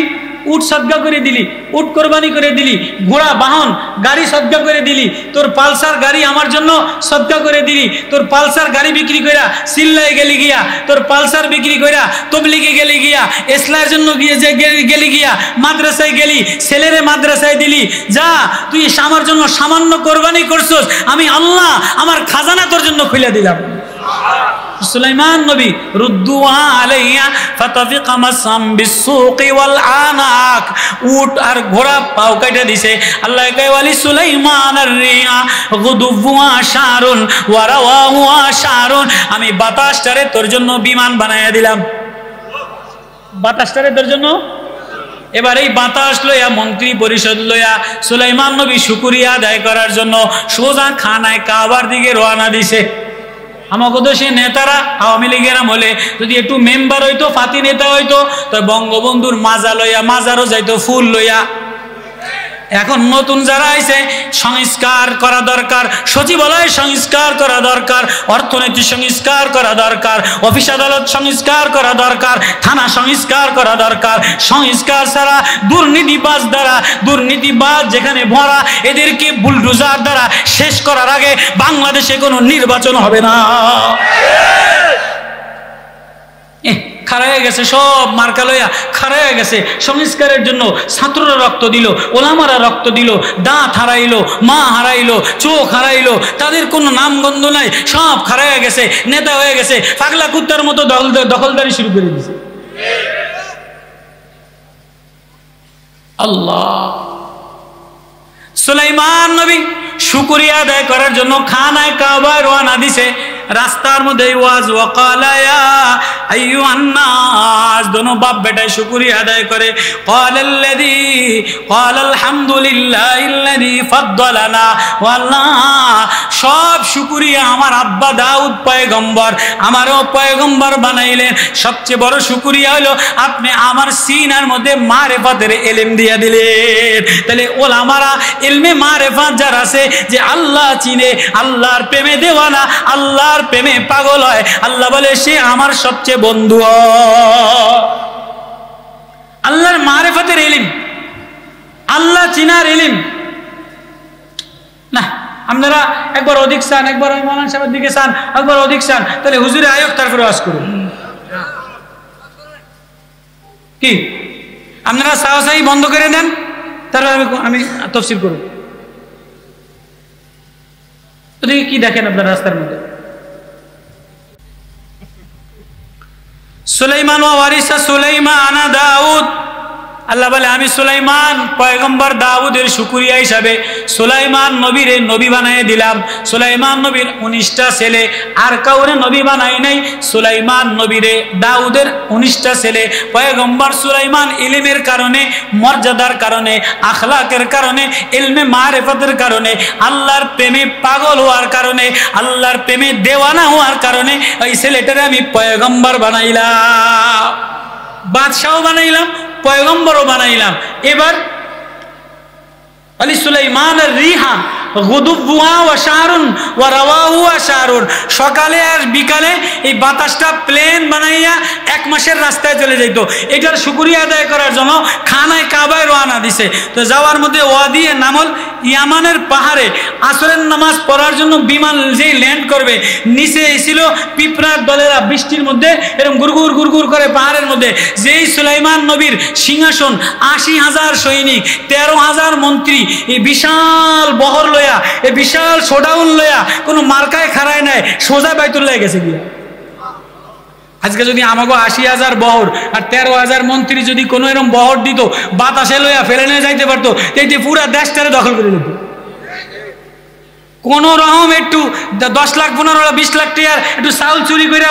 উট সদকা করে দিলি, উট কোরবানি করে দিলি, ঘোড়া বাহন গাড়ি সদকা করে দিলি, তোর পালসার গাড়ি আমার জন্য সদকা করে দিলি, তোর পালসার গাড়ি বিক্রি কইরা সিল্লায় গেলি গিয়া, তোর পালসার বিক্রি কইরা তবলিগে গেলি গিয়া, ইসলামের জন্য গিয়ে যে গেলি গিয়া, মাদ্রাসায় গেলি, ছেলেরে মাদ্রাসায় দিলি, যা তুই আমার জন্য সামান্য কোরবানি করছস, আমি আল্লাহ আমার খাজানা তোর জন্য খুলে দিলাম। সুলাইমান নবী রুদ্দু আলাইয়া ফাতাফিকা মাসাম বিসসুকি ওয়াল আনাক, উট আর ঘোড়া পাও কাটা দিছে। আল্লাহ কয় ওয়ালি সুলাইমান আর-রিয়া গুদুওয়া শারুন ওয়া রাওয়াহুয়া শারুন, আমি বাতাসটারে তোর জন্য বিমান বানাইয়া দিলাম, বাতাসটারে তোর জন্য। এবার এই বাতাস লইয়া মন্ত্রী পরিষদ লইয়া সুলাইমান নবী শুকরিয়া আদায় করার জন্য সোজা খানায় কাবার দিকে রওনা দিছে। আমাকে তো সে নেতারা আওয়ামী লীগের আমলে যদি একটু মেম্বার হইতো, ফাতি নেতা হইতো, তো বঙ্গবন্ধুর মাজা লইয়া মাজারও যাইতো ফুল লইয়া। এখন নতুন যারা আইছে সংস্কার করা দরকার, সচিবালয় সংস্কার করা দরকার, অর্থনীতি সংস্কার করা দরকার, অফিস আদালত সংস্কার করা দরকার, থানা সংস্কার করা দরকার। সংস্কার ছাড়া দুর্নীতিবাজ দ্বারা, দুর্নীতিবাজ যেখানে ভরা, এদেরকে বুলডোজার দ্বারা শেষ করার আগে বাংলাদেশে কোনো নির্বাচন হবে না। খাড়া হয়ে গেছে, সব মার্কা লইয়া খাড়া হয়ে গেছে। সংস্কারের জন্য ছাত্ররা রক্ত দিল, ওলামারা রক্ত দিল, দাঁত হারাইলো, মা হারাইলো, চোখ হারাইলো, তাদের কোনো নামগন্ধ নাই, সব খাড়া হয়ে গেছে, নেতা হয়ে গেছে, পাগলা কুত্তার মতো দখলদারি শুরু করে দিয়েছে। আল্লাহ। সুলাইমান নবী শুকরিয়া আদায় করার জন্য খানায় কাবায় রওনা দিছে। রাস্তার মধ্যে ওয়াজ ওয়াকালা ইয়া আইয়ুহান নাস, দোনো বাপ বেটায় শুকরিয়া আদায় করে। ক্বালাল্লাযী ক্বালাল হামদুলিল্লাহিল্লাযী ফাদ্দালানা, আল্লাহ সব শুকরিয়া আমার আব্বা দাউদ পয়গম্বর আমারও পয়গম্বর বানাইলেন। সবচেয়ে বড় শুকরিয়া হলো আপনি আমার সিনার মধ্যে মারিফাতের ইলম দিয়া দিলেন। তাহলে ওলামারা ইলমে মারিফাত যার আছে, যে আল্লাহ চিনে, আল্লাহর প্রেমে দেওয়ানা, আল্লাহর প্রেমে পাগল হয়, আল্লাহ বলে সে আমার সবচেয়ে বন্ধু। আল্লাহর মারিফাতের ইলম, আল্লাহ চিনার ইলম না আপনারা একবার অধিক চান, একবার ওই মৌলানা সাহেবের দিকে চান, একবার অধিক চান, তাহলে হুজুরে আয়োগ তারপরে ওয়াজ করুন। কি আপনারা চাওয়াচাই বন্ধ করে দেন, তারপরে আমি তফসিল করব। ওদিকে কি দেখেন আপনার রাস্তার মধ্যে? সুলাইমান ওয়া ওয়ারিসা সুলাইমান দাউদ, আল্লাহ বলে আমি সুলাইমান পয়গম্বর দাউদের শুকরিয়া হিসাবে সুলাইমান নবীরে নবী বানাই দিলাম। সুলাইমান নবীর 19টা ছেলে, আর কাউরে নবী বানাই নাই। সুলাইমান নবীরে দাউদের 19টা ছেলে। পয়গম্বর সুলাইমান ইলমের কারণে, মর্যাদার কারণে, আখলাকের কারণে, ইলমে মারিফতের কারণে, আল্লাহর প্রেমে পাগল হওয়ার কারণে, আল্লাহর প্রেমে দেওয়ানা হওয়ার কারণে ওই ছেলেটারে আমি পয়গম্বর বানাইলাম, বাদশাহ বানাইলাম, পয়গম্বরও বানাইলাম। এবার আলী সুলাইমানের রিহা গুদুবুহা ওয়া শাহরুন ওয়া রাওয়াহু ওয়া শাহরুন, সকালে আর বিকালে এই বাতাসটা প্লেন বানাইয়া 1 মাসের রাস্তায় চলে যেত। এটার শুকরিয়া আদায় করার জন্য খানায় কাবায় রওনা দিছে। তো যাওয়ার মধ্যে ওয়াদি নামল ইয়ামানের পাহাড়ে আসরের নামাজ পড়ার জন্য বিমান যেই ল্যান্ড করবে, নিচে ছিল পিঁপড়ার দলেরা বৃষ্টির মধ্যে এরকম গুরগুর গুরগুর করে পাহাড়ের মধ্যে। যেই সুলাইমান নবীর সিংহাসন, 80,000 সৈনিক, 13,000 মন্ত্রী, এই বিশাল বহর লয়া, এই বিশাল শোডাউন লয়া, কোনো মার্কায় খাড়ায় নাই, সোজা বাইতুল্লাহ গেছে গিয়া। আজকে যদি আমাকে 80,000 বহর আর 13,000 মন্ত্রী যদি কোনো এরকম বহর দিত, বাতাসে লইয়া ফেলে নিয়ে যাইতে পারতো, এই যে পুরা দেশটারে দখল করে নিত। কোন রকম একটু 10 লাখ 15 লাখ 20 লাখ টাকার একটু চাউল চুরি করে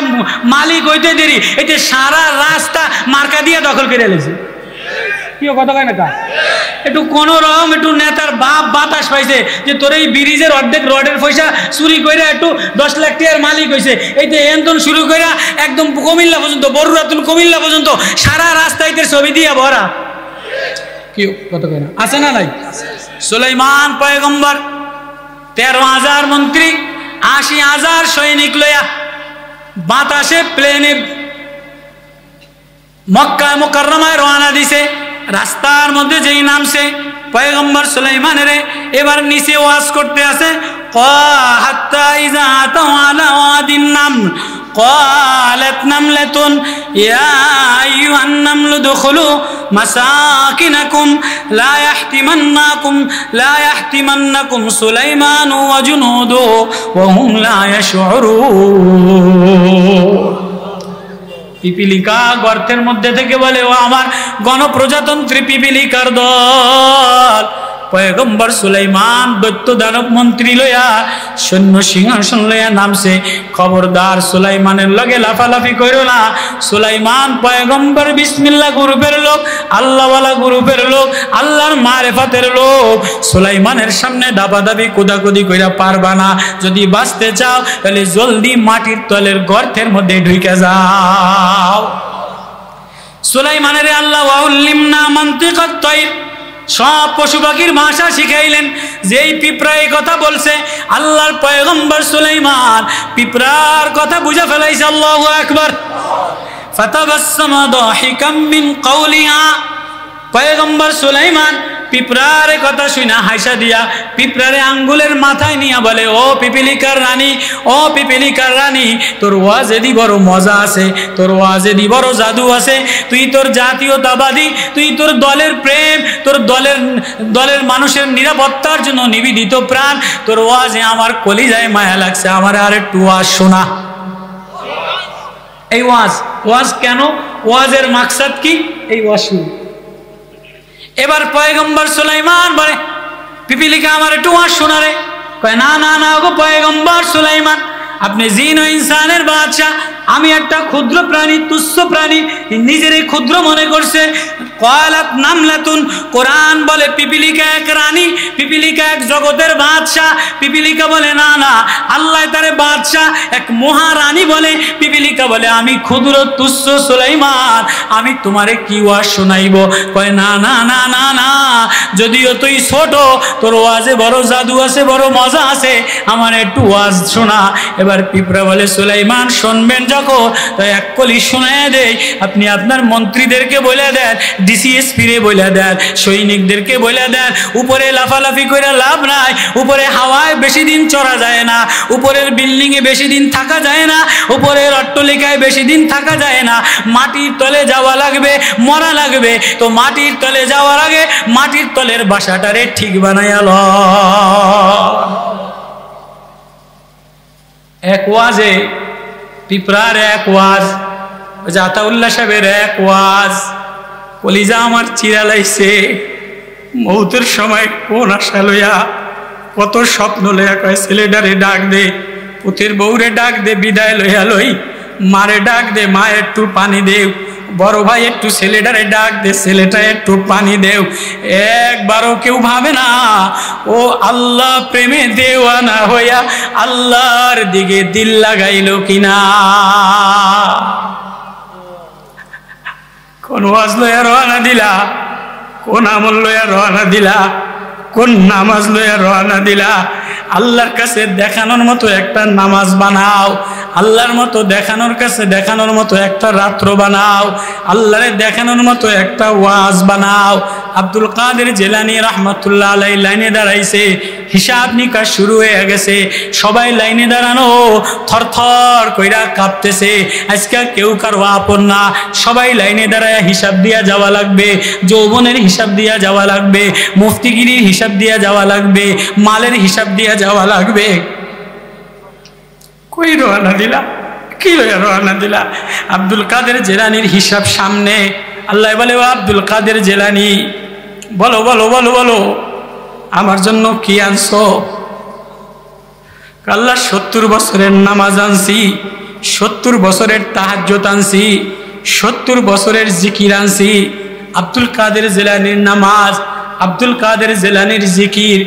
মালিক হইতে দেরি, এতে সারা রাস্তা মার্কা দিয়ে দখল করে এলেছে। কি কথা কয় না কা? একটু কোন রকম একটু নেতার বাপ বাতাস পাইছে যে তোর এই ব্রিজের অর্ধেক রডের পয়সা চুরি করে একটু 10 লাখ টাকার মালিক হয়েছে, এইতে এনতন শুরু করে একদম কুমিল্লা পর্যন্ত, বড়ুরাতুল কুমিল্লা পর্যন্ত সারা রাস্তাইতে ছবি দিয়া ভরা। কি কথা কয় না? আছে না নাই? সুলাইমান পয়গম্বর 13,000 মন্ত্রী, 80,000 সৈনিক লইয়া বাতাসে প্লেনে মক্কা মুকাররমায় রওনা দিছে। রাস্তার মধ্যে যেই নামছে পয়গম্বর সুলাইমানের, এবার নিচে ওয়াজ করতে আছে। হাত্তা ইযা আতাউ আলা ওয়াদিন নামল قالت نملة يا أيها النمل ادخلوا مساكنكم لا يحتمنكم سليمان وجنوده وهم لا يشعرون। পিপিলিকা গর্তের মধ্যে থেকে বলে, ও আমার গণপ্রজাতন্ত্রী পিপিলিকার দল, পয়গম্বর সুলাইমান দৈত্য দানব মন্ত্রী লইয়া সৈন্য সিংহাসন লইয়া নামছে, খবরদার সুলাইমানের লগে লাফালাফি করো না। সুলাইমান পয়গম্বর বিসমিল্লাহ গ্রুপের লোক, আল্লাহওয়ালা গ্রুপের লোক, আল্লাহর মারেফাতের লোক। সুলাইমানের সামনে দাবাদাবি কুদাকুদি কইরা পারবা না। যদি বাঁচতে চাও তাহলে জলদি মাটির তলের গর্তের মধ্যে ঢুকে যাও। সুলাইমানের আল্লাহ ওয়াউল্লিমনা মানতিকাত তাইর, সব পশু পাখির ভাষা শিখাইলেন। যেই পিঁপড়া এই কথা বলছে, আল্লাহর পয়গম্বর সুলাইমান পিঁপড়ার কথা বুঝে ফেলাইছে। আল্লাহু আকবার। ফাতাবাসসামা দাহিকাম মিন কাওলিহা, পয়গম্বর সুলাইমান পিঁপড়ার কথা শুনা হাসা দিয়া পিঁপড়ারে আঙ্গুলের মাথায় নিয়ে বলে, ও পিপিলিকার রানী, ও পিপিলিকার রানী, তোর ওয়াজে দি বড় মজা আছে, তোর ওয়াজে দি বড় জাদু আছে। তুই তোর জাতীয়তাবাদী, তুই তোর দলের প্রেম, তোর দলের মানুষের নিরাপত্তার জন্য নিবেদিত প্রাণ, তোর ওয়াজে আমার কলিজায় মায়া লাগছে, আমার আর একটু ওয়াজ শোনা। এই ওয়াজ কেন? ওয়াজের মাকসাদ কি? এই ওয়াজ শুরু। এবার পয়গম্বর সুলাইমান বলে, পিপিলিকা আমার একটু ওয়াজ শোনা রে। কয়, না না না গো পয়গম্বর সুলাইমান, আপনি জিন ও ইনসানের বাদশা, আমি একটা ক্ষুদ্র প্রাণী, তুচ্ছ প্রাণী, নিজেরই ক্ষুদ্র মনে করছে। ক্বালাত নামলাতুন, কোরআন বলে পিপিলিকা এক রানী, পিপিলিকা এক জগতের বাদশা। পিপিলিকা বলে, না না, আল্লাহ তারে বাদশা এক মহারানী বলে। পিপিলিকা বলে, আমি ক্ষুদ্র তুচ্ছ সুলাইমান, আমি তোমারে কি ওয়াজ শোনাইব? কয়, না না না না না, যদিও তুই ছোট, তোর ওয়াজে বড় জাদু আছে, বড় মজা আছে, আমার একটু ওয়াজ শোনা। এবার পিঁপড়া বলে, সুলাইমান শুনবেন যখন, তো এক কলি শোনায় দেই, আপনি আপনার মন্ত্রীদেরকে বলে দেন ডিসিএসপি রে বলে দেন, সৈনিকদেরকে বলে দেন, উপরে লাফালাফি করে লাভ নাই, উপরে হাওয়ায় বেশি দিন চড়া যায় না, উপরের বিল্ডিংয়ে বেশি দিন থাকা যায় না, উপরের অট্টালিকায় বেশি দিন থাকা যায় না, মাটির তলে যাওয়া লাগবে, মরা লাগবে। তো মাটির তলে যাওয়ার আগে মাটির তলের বাসাটারে ঠিক বানাইয়া ল। এক ওয়াজে পিপরার এক ওয়াজ, আতাউল্লাহ সাহেবের এক ওয়াজ, কলিজা আমার চিরালাইছে। মৌতের সময় কোন আশা লইয়া, কত স্বপ্ন লইয়া কয় ছেলেটারে ডাক দে, পুতের বউরে ডাক দে, বিদায় লইয়া লই, মারে ডাক দে, মা একটু পানি দেও, বড় ভাই একটু ছেলেটারে ডাক দে, ছেলেটা একটু পানি দেও। একবারও কেউ ভাবে না ও আল্লাহ প্রেমে দেওয়ানা হইয়া আল্লাহর দিকে দিল লাগাইল কিনা। কোন ওয়াজ লইয়া রওনা দিলা, কোন আমল লইয়া রওনা দিলা, কোন নামাজ লইয়া রওনা দিলা? আল্লাহর কাছে দেখানোর মতো একটা নামাজ বানাও, আল্লাহর মতো দেখানোর মতো একটা রাত্র বানাও, আল্লাহরে দেখানোর মতো একটা ওয়াজ বানাও। আব্দুল কাদের জিলানী রাহমাতুল্লাহ আলাইহি লাইনে দাঁড়াইছে, হিসাব নিকাশ শুরু হয়ে গেছে, সবাই লাইনে দাঁড়ানো, থরথর কইরা কাঁপতেছে। আজকে কেউ কারো আপন না, সবাই লাইনে দাঁড়ায় হিসাব দিয়া যাওয়া লাগবে, যৌবনের হিসাব দিয়া যাওয়া লাগবে, মুফতিগিরির হিসাব দিয়া যাওয়া লাগবে, মালের হিসাব দিয়া যাওয়া লাগবে। কই রওনা দিলা, কি লইয়া রওনা দিলা? আব্দুল কাদের জিলানীর হিসাব সামনে। আল্লাহ বলে, ও আব্দুল কাদের জিলানী, বলো বলো বলো বলো, আমার জন্য কি আনছো? আল্লাহ 70 বছরের নামাজ আনছি, 70 বছরের তাহাজ্জুদ আনছি, 70 বছরের জিকির আনছি। আব্দুল কাদের জিলানীর নামাজ, আব্দুল কাদের জিলানীর জিকির,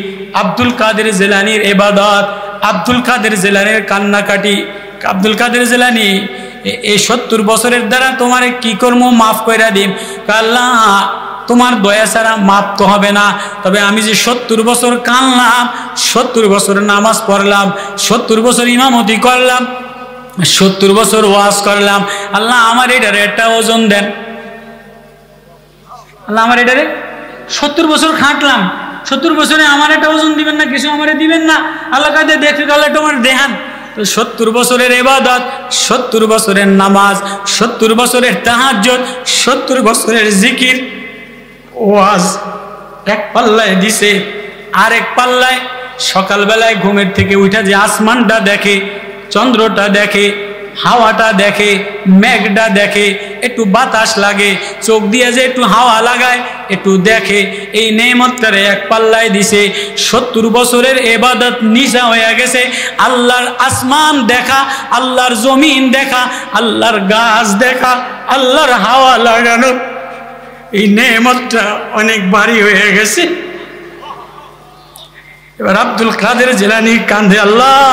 আব্দুল কাদের জিলানীর ইবাদত, আব্দুল কাদের জিলানীর কান্নাকাটি। আব্দুল কাদের জিলানী, এই 70 বছরের দ্বারা তোমারে কি করবো, মাফ কইরা দিম। আল্লাহ তোমার দয়া ছাড়া মাপ তো হবে না, তবে আমি যে 70 বছর কানলাম, 70 বছর নামাজ পড়লাম, 70 বছর ইমামতি করলাম, 70 বছর ওয়াজ করলাম, আল্লাহ আমার এটারে একটা ওজন দেন। আল্লাহ আমার এটারে 70 বছর খাটলাম, 70 বছরে আমার একটা ওজন দিবেন না, কিছু আমারে দিবেন না? আল্লাহ কাছে দেখে গেলে তোমার দেহান। তো 70 বছরের ইবাদত, 70 বছরের নামাজ, 70 বছরের তাহাজ্জুদ, 70 বছরের জিকির, ওয়াজ এক পাল্লায় দিছে। আর এক পাল্লায় সকালবেলায় ঘুমের থেকে উঠা যে আসমানটা দেখে, চন্দ্রটা দেখে, হাওয়াটা দেখে, মেঘটা দেখে, একটু বাতাস লাগে, চোখ দিয়ে যে একটু হাওয়া লাগায়, একটু দেখে, এই নেমতটারে এক পাল্লায় দিছে। 70 বছরের ইবাদত নিশা হয়ে গেছে। আল্লাহর আসমান দেখা, আল্লাহর জমিন দেখা, আল্লাহর গাছ দেখা, আল্লাহর হাওয়া লাগানো, এই নেমতটা অনেক ভারী হয়ে গেছে। এবার আব্দুল কাদের জিলানী কান্দে, আল্লাহ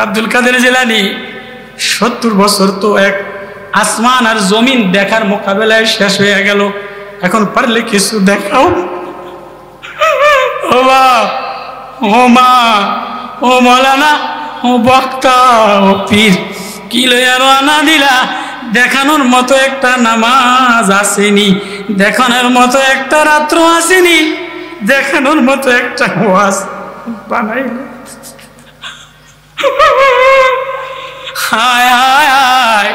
আব্দুল কাদের জিলানী 70 বছর তো এক আসমান আর জমিন দেখার মোকাবেলায় শেষ হয়ে গেল, এখন পারলে কিছু দেখাও। ও বাপ, ও মা, ও মৌলানা, ও বক্তা, ও পীর, কি লইয়া রওনা দিলা? দেখানোর মতো একটা নামাজ আসেনি, দেখানোর মতো একটা রাত্র আসেনি, দেখানোর মতো একটা ওয়াজ বানাইল। হায় হায় হায়,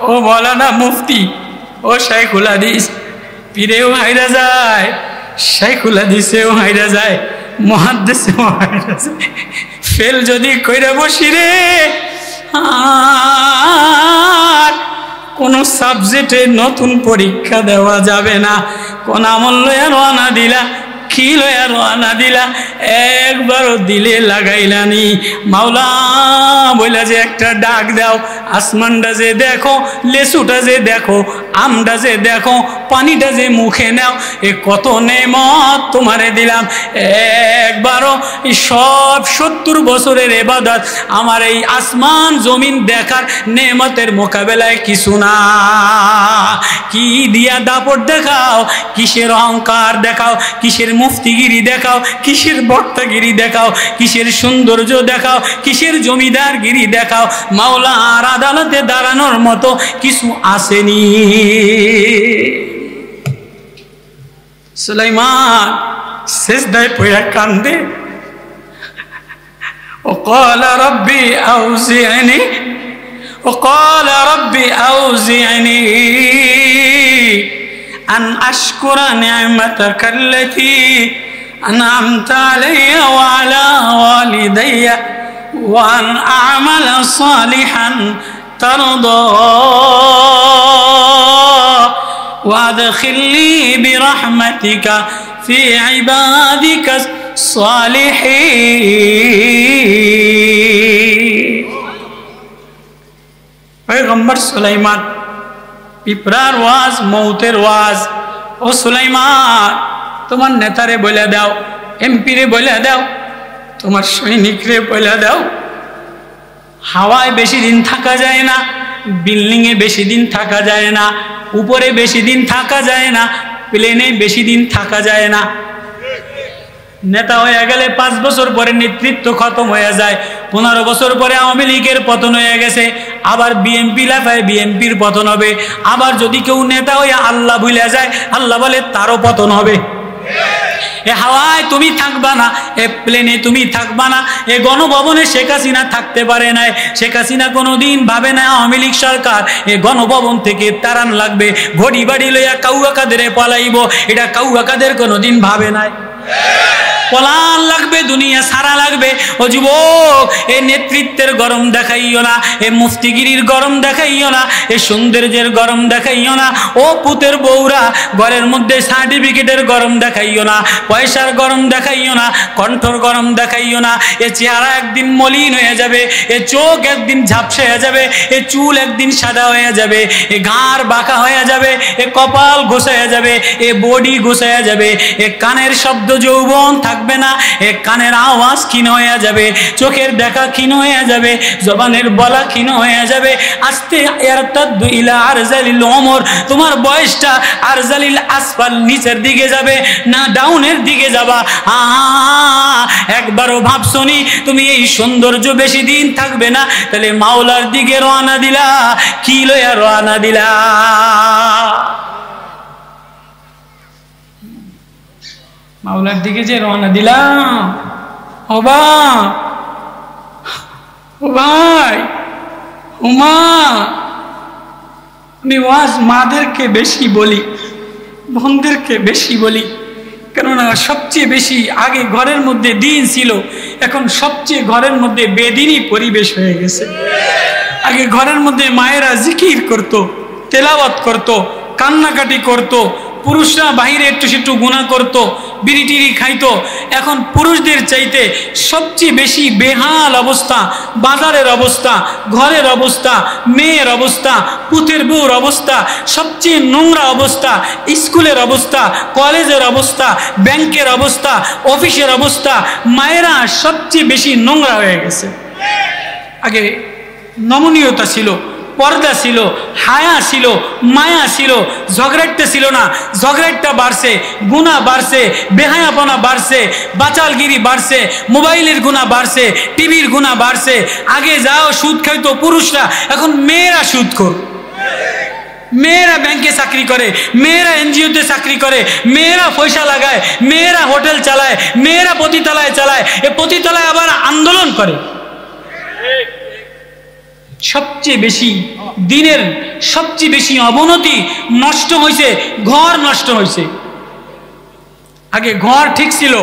ও মৌলানা মুফতি, ও শাইখুল হাদিস, পীরেও হাইরা যায়, শাইখুল হাদিসেও হাইরা যায়, মুহাদ্দিসেও হাইরা যায়। ফেল যদি কইরা বসি রে, আর কোন সাবজেক্টে নতুন পরীক্ষা দেওয়া যাবে না। কোন আমল লইয়া রওনা দিলা, কি লইয়া রওনা দিলা, একবারও দিলে লাগাইলানি। মাওলা বইলা যে একটা ডাক দাও, আসমানটা যে দেখো, লেসুটা যে দেখো, আমটা যে দেখো, পানিটা যে মুখে নাও, এ কত নেমত তোমারে দিলাম। একবারও এই সব 70 বছরের ইবাদত আমার এই আসমান জমিন দেখার নেমতের মোকাবেলায় কিছু না। কি দিয়া দাপট দেখাও, কিসের অহংকার দেখাও, কিসের মুফতিগিরি দেখাও, কিসের বক্তাগিরি দেখাও, কিসের সৌন্দর্য দেখাও, কিসের জমিদারগিরি দেখাও, মাওলার আদালতে দাঁড়ানোর মতো কিছু আসেনি। সুলাইমান সিজদায় পড়ে কান্দে। وقال ربي أوزعني وقال ربي أوزعني أن أشكر نعمتك التي أنعمت علي وعلى والدي وأن أعمل صالحا ترضاه وأدخلني برحمتك في عبادك الصالحين। पैगंबर सुलाइमान পিঁপড়ার ওয়াজ, মৌতের ওয়াজ। ও সুলাইমান, তোমার নেতারে বলে দাও, এমপিরে বলে দাও, তোমার সৈনিকরে বলে দাও, হাওয়ায় বেশি দিন থাকা যায় না, বিল্ডিংয়ে বেশি দিন থাকা যায় না, উপরে বেশি দিন থাকা যায় না, প্লেনে বেশি দিন থাকা যায় না। নেতা হয়ে গেলে 5 বছর পরে নেতৃত্ব খতম হয়ে যায়, 15 বছর পরে আওয়ামী লীগের পতন হয়ে গেছে, আবার বিএনপি লাফায় বিএনপির পতন হবে। আবার যদি কেউ নেতা হয়ে আল্লাহ ভুলে যায়, আল্লাহ বলে তারও পতন হবে। এ হাওয়ায় তুমি থাকবা না, এ প্লেনে তুমি থাকবা না, এ গণভবনে শেখ হাসিনা থাকতে পারে নাই। শেখ হাসিনা কোনোদিন ভাবে না আওয়ামী লীগ সরকার এ গণভবন থেকে তাড়ান লাগবে, ঘড়ি বাড়ি লইয়া কাউয়া কাদের পলাইব, এটা কাউয়া কাদের কোনোদিন ভাবে নাই। পলান লাগবে, দুনিয়া সারা লাগবে। ও যুবক, এ নেতৃত্বের গরম দেখাইও না, এ মুফতিগিরির গরম দেখাইও না, এ সৌন্দর্যের গরম দেখাইও না। ও পুতের বউরা, ঘরের মধ্যে সার্টিফিকেটের গরম দেখাইও না, পয়সার গরম দেখাইও না, কণ্ঠর গরম দেখাইও না। এ চেহারা একদিন মলিন হয়ে যাবে, এ চোখ একদিন ঝাপসা হয়ে যাবে, এ চুল একদিন সাদা হয়ে যাবে, এ ঘাড় বাঁকা হয়ে যাবে, এ কপাল ঘষায়া যাবে, এ বডি ঘষায়া যাবে, এ কানের শব্দ যৌবন থাকবে না, এ কানের আওয়াজ ক্ষীণ হয়ে যাবে, চোখের দেখা ক্ষীণ হয়ে যাবে, জবানের বলা ক্ষীণ হয়ে যাবে। আস্তে ইয়ারতাদ্দু ইলা আরজালিল উমর, তোমার বয়সটা আরজালিল আসফাল, নিচের দিকে যাবে না ডাউনের দিকে যাবা। একবারও ভাবছনি তুমি এই সৌন্দর্য বেশি দিন থাকবে না, তাহলে মাওলার দিকে রওনা দিলা, কি লইয়া রওনা দিলা? মাওলার দিকে যে রওনা দিলাম, ও ভাই, ও মা, আমি ওয়াজ মাদেরকে বেশি বলি, বোনদেরকে বেশি বলি, কেননা সবচেয়ে বেশি আগে ঘরের মধ্যে দিন ছিল, এখন সবচেয়ে ঘরের মধ্যে বেদিনই পরিবেশ হয়ে গেছে। আগে ঘরের মধ্যে মায়েরা জিকির করত, তেলাওয়াত করত, কান্নাকাটি করত, পুরুষরা বাহিরে একটু সেটু গুনাহ করত, বিড়ি টিড়ি খাইতো। এখন পুরুষদের চাইতে সবচেয়ে বেশি বেহাল অবস্থা, বাজারের অবস্থা, ঘরের অবস্থা, মেয়ের অবস্থা, পুতের বউর অবস্থা, সবচেয়ে নোংরা অবস্থা, স্কুলের অবস্থা, কলেজের অবস্থা, ব্যাংকের অবস্থা, অফিসের অবস্থা। মায়েরা সবচেয়ে বেশি নোংরা হয়ে গেছে। আগে নমনীয়তা ছিল, পর্দা ছিল, হায়া ছিল, মায়া ছিল, ঝগড়াটা ছিল না, ঝগড়াটা বাড়ছে, গুনাহ বাড়ছে, বেহায়াপনা বাড়ছে, বাচালগিরি বাড়ছে, মোবাইলের গুনাহ বাড়ছে, টিভির গুনাহ বাড়ছে। আগে যাও সুদ খাইতো পুরুষরা, এখন মেয়েরা সুদ খোর। মেয়েরা ব্যাংকে চাকরি করে, মেয়েরা এনজিওতে চাকরি করে, মেয়েরা পয়সা লাগায়, মেয়েরা হোটেল চালায়, মেয়েরা পতিতালয় চালায়, এ পতিতালয় আবার আন্দোলন করে। সবচেয়ে বেশি দিনের সবচেয়ে বেশি অবনতি নষ্ট হয়েছে, ঘর নষ্ট হয়েছে। আগে ঘর ঠিক ছিল,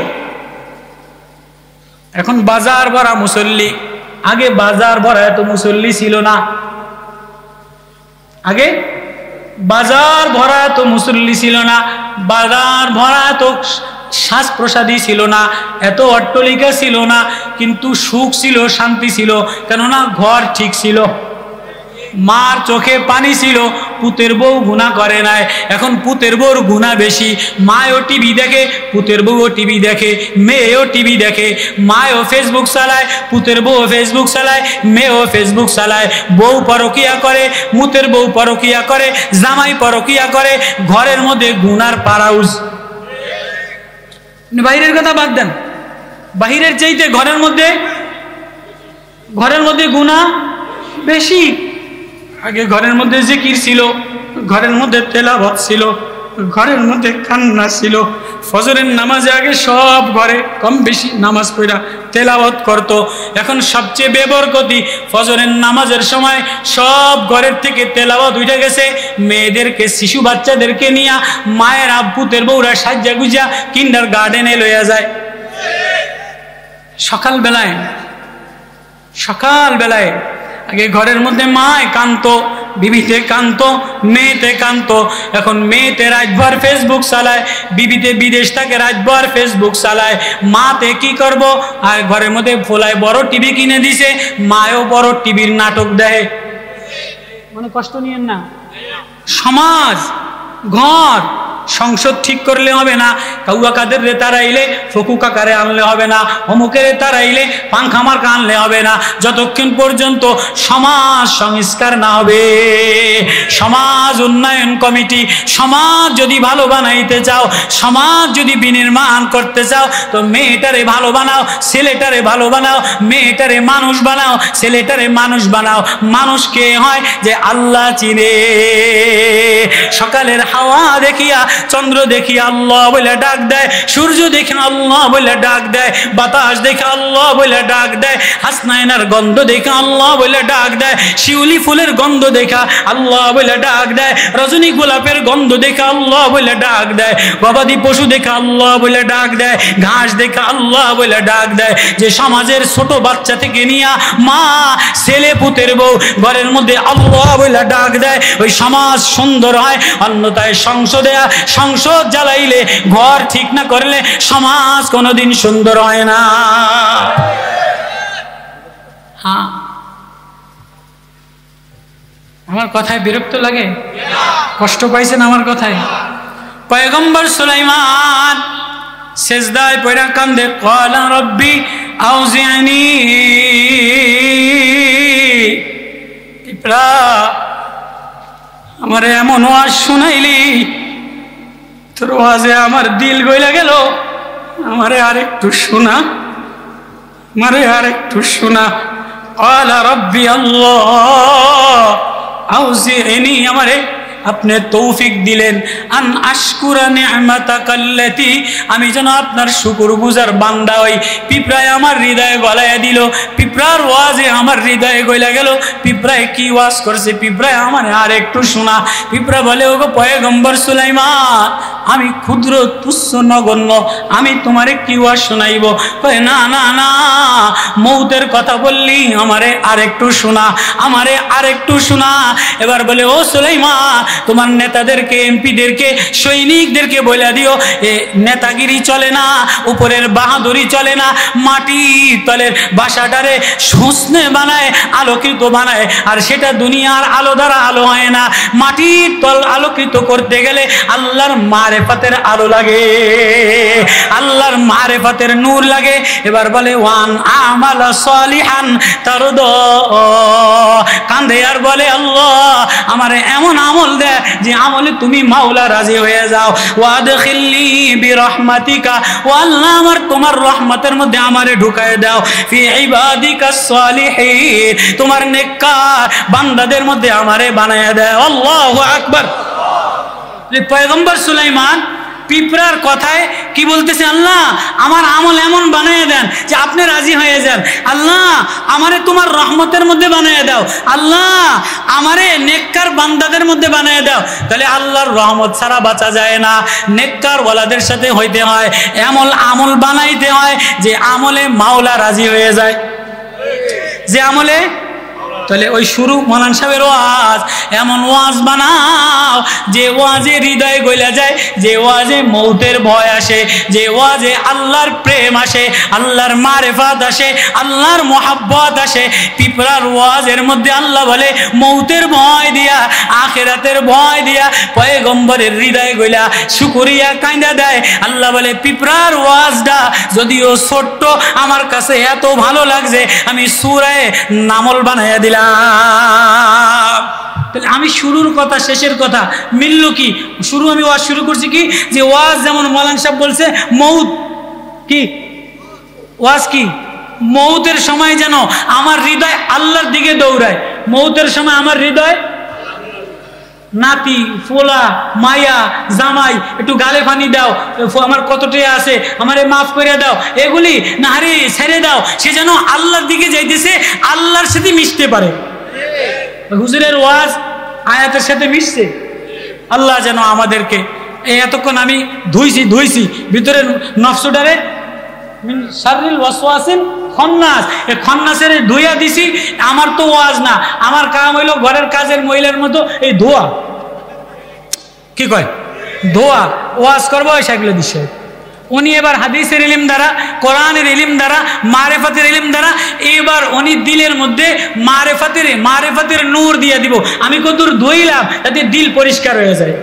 এখন বাজার ভরা মুসল্লি। আগে বাজার ভরা এত মুসল্লি ছিল না, আগে বাজার ভরা এত মুসল্লি ছিল না, বাজার ভরা এত শ্বাস প্রসাদী ছিল না, এত অট্টলিকা ছিল না, কিন্তু সুখ ছিল, শান্তি ছিল, কেননা ঘর ঠিক ছিল। মার চোখে পানি ছিল, পুতের বউ গুনাহ করে নাই। এখন পুতের বউর গুনাহ বেশি। মায়ও টিভি দেখে, পুতের বউও টিভি দেখে, মেয়েও টিভি দেখে। মায়ও ফেসবুক চালায়, পুতের বউও ফেসবুক চালায়, মেয়েও ফেসবুক চালায়। বউ পরকিয়া করে, মুতের বউ পরকিয়া করে, জামাই পরকিয়া করে। ঘরের মধ্যে গুনার পারাউস। বাইরের কথা বাদ দেন, বাহিরের চাইতে ঘরের মধ্যে গুনাহ বেশি। আগে ঘরের মধ্যে জিকির ছিল, ঘরের মধ্যে তেলাওয়াত ছিল, ঘরের মধ্যে কান্না ছিল, ফজরের নামাজে আগে সব ঘরে কম বেশি নামাজ পড়া তেলাওয়াত করত। এখন সবচেয়ে বেবরকতি, ফজরের নামাজের সময় সব ঘরের থেকে তেলাওয়াত উঠে গেছে। মেয়েদেরকে, শিশু বাচ্চাদেরকে নিয়ে মায়ের আব্বুদের বউরা সাজ্জা গুজা কিন্ডার গার্ডেনে লইয়া যায়। সকালবেলায় আগে ঘরের মধ্যে মায় কান্ত, বিবিতে কান্ত, মেয়েতে কান্ত। এখন মেয়েতে রাতভর ফেসবুক চালায়, বিবিতে বিদেশ থাকে রাতভর ফেসবুক চালায়। মাতে কি করব, আর ঘরের মধ্যে ফোলায় বড় টিভি কিনে দিছে, মায়ও বড় টিভির নাটক দেয়। মানে কষ্ট নিয়েন না। সমাজ, ঘর, সংসদ ঠিক করলে হবে না। কাউয়া কাদের রে তারাইলে ফকু কাকারে আনলে হবে না, অমুকের তারাইলে পাংখা মার্কা আনলে হবে না, যতক্ষণ পর্যন্ত সমাজ সংস্কার না হবে। সমাজ উন্নয়ন কমিটি, সমাজ যদি ভালো বানাইতে চাও, সমাজ যদি বিনির্মাণ করতে চাও, তো মেয়েটারে ভালো বানাও, ছেলেটারে ভালো বানাও, মেয়েটারে মানুষ বানাও, ছেলেটারে মানুষ বানাও। মানুষ কে হয়? যে আল্লাহ চিনে। সকালের হাওয়া দেখিয়া, চন্দ্র দেখিয়া আল্লাহ বলে ডাক দেয়, সূর্য দেখে আল্লাহ বলে ডাক দেয়, বাতাস দেখে আল্লাহ বলে ডাক দেয়, হাসনাইনার গন্ধ দেখে আল্লাহ বলে ডাক দেয়, শিউলি ফুলের গন্ধ দেখা আল্লাহ বলে ডাক দেয়, রজনী গোলাপের গন্ধ দেখে আল্লাহ বলে ডাক দেয়, গবাদি পশু দেখে আল্লাহ বলে ডাক দেয়, ঘাস দেখে আল্লাহ বলে ডাক দেয়। যে সমাজের ছোট বাচ্চা থেকে নিয়া মা, ছেলে, পুতের বউ ঘরের মধ্যে আল্লাহ বলে ডাক দেয়, ওই সমাজ সুন্দর হয়। অন্যথায় সংসদ জ্বালাইলে, ঘর ঠিক না করলে সমাজ কোনোদিন সুন্দর হয় না। হ্যাঁ, আমার কথায় বিরক্ত লাগে? কষ্ট পাইছেন আমার কথায়? পয়গম্বর সুলাইমান সেজদায় পড়া কান্দে, ক্বালা রব্বি আউজি'নি, আমারে এমন ওয়াজ শুনাইলি, তোর ওয়াজে আমার দিল গইলা গেল, আমারে আরেকটু শোনা, আমারে আরেকটু শোনা। ক্বালা রব্বি আল্লাহ আউজি'নি, আমারে আপনি তৌফিক দিলেন, আন আশকুরা নি'মাতাকাল্লাতি, আমি যেন আপনার শুকরগুজার বান্দা হই। পিঁপড়ায় আমার হৃদয়ে গলাইয়া দিল, পিঁপড়ার ওয়াজে আমার হৃদয়ে গইলা গেল। পিঁপড়ায় কি ওয়াজ করছে? পিঁপড়ায় আমার আর একটু শোনা। পিঁপড়া বলে, ওগো পয়গম্বর সুলাইমান, আমি ক্ষুদ্র তুচ্ছ নগণ্য, আমি তোমারে কি ওয়াজ শোনাইব? কয় না না না, মৌতের কথা বললি, আমারে আর একটু শোনা, আমারে আর একটু শোনা। এবার বলে, ও সুলাইমান, তোমার নেতাদেরকে, এমপিদেরকে, সৈনিকদেরকে বলে দিও, এ নেতাগিরি চলে না, উপরের বাহাদুরি চলে না, মাটির তলের বাসাটারে হোসনে বানায়, আলোকিত বানায়, আর সেটা দুনিয়ার আলো দ্বারা আলো হয় না। মাটির তল আলোকিত করতে গেলে আল্লাহর মারেফাতের আলো লাগে, আল্লাহর মারেফাতের নূর লাগে। এবার বলে, ওয়ান আমালা সালিহান তারদ, কান্দে আর বলে, আল্লাহ আমারে এমন আমল দে যে আমলে তুমি মাওলা রাজি হয়ে যাও। ওয়াদখিলনি বিরহমাতিকা, ও আল্লাহ আমার তোমার রহমতের মধ্যে আমারে ঢুকায় দাও। ফি ইবাদিকাস সালিহিন, তোমার নেককার বান্দাদের মধ্যে আমারে বানায় দাও। আল্লাহু আকবার। পয়গম্বর সুলাইমান পিঁপড়ার কথায় কি বলতেছে? আল্লাহ আমার আমল এমন বানিয়ে দেন যে আপনি রাজি হয়ে যান। আল্লাহ আমারে তোমার রহমতের মধ্যে বানিয়ে দাও। আল্লাহ আমারে নেককার বান্দাদের মধ্যে বানিয়ে দাও। তাহলে আল্লাহর রহমত ছাড়া বাঁচা যায় না, নেককার ওয়ালাদের সাথে হইতে হয়, এমন আমল বানাইতে হয় যে আমলে মাওলা রাজি হয়ে যায়, যে আমলে। তাহলে ওই শুরু মৌলানা সাহেবের ওয়াজ, এমন ওয়াজ বানাও যে ওয়াজে হৃদয়ে গইলা যায়, যে ওয়াজে মৌতের ভয় আসে, যে ওয়াজে আল্লাহর প্রেম আসে, আল্লাহর মারেফাত আসে, আল্লাহর মোহাব্বত আসে। পিঁপড়ার ওয়াজের মধ্যে আল্লাহ বলে মৌতের ভয় দিয়া, আখিরাতের ভয় দিয়া পয়গম্বরের হৃদয়ে গইলা শুকরিয়া কাইন্দা দেয়। আল্লাহ বলে পিঁপড়ার ওয়াজটা যদিও ছোট্ট, আমার কাছে এত ভালো লাগছে, আমি সূরা নামল বানাইয়া দিলাম। তাহলে আমি শুরুর কথা শেষের কথা মিলল কি? শুরু আমি ওয়াজ শুরু করছি কি, যে ওয়াজ যেমন মৌলানা সাহেব বলছে মৌত কি, ওয়াজ কি, মৌতের সময় যেন আমার হৃদয় আল্লাহর দিকে দৌড়ায়, মৌতের সময় আমার হৃদয় নাতি ফোলা মায়া জামাই একটু গালে পানি দাও, আমার কতটা আছে আমারে মাফ করে দাও, এগুলি না আরে ছেড়ে দাও, সে যেন আল্লাহর দিকে যাইতেছে, আল্লাহর সাথে মিশতে পারে। হুজুরের ওয়াজ আয়াতের সাথে মিশছে। আল্লাহ যেন আমাদেরকে এতক্ষণ আমি ধুইছি ভিতরে নফসুটারে শাররিল ওয়াসওয়াসিল খন্নাস, এই খন্নাসের ধুইয়া দিছি। আমার তো ওয়াজ না, আমার কাম হইল ঘরের কাজের মহিলার মতো এই ধোয়া, কি কয় ধোয়া, ওয়াজ করবো সেগুলো দিচ্ছে। উনি এবার হাদিসের ইলম দ্বারা, কোরআনের ইলম দ্বারা, মারেফাতের ইলম দ্বারা এবার উনি দিলের মধ্যে মারেফাতের নূর দিয়ে দিব। আমি কতদূর ধুইলাম যাতে দিল পরিষ্কার হয়ে যায়।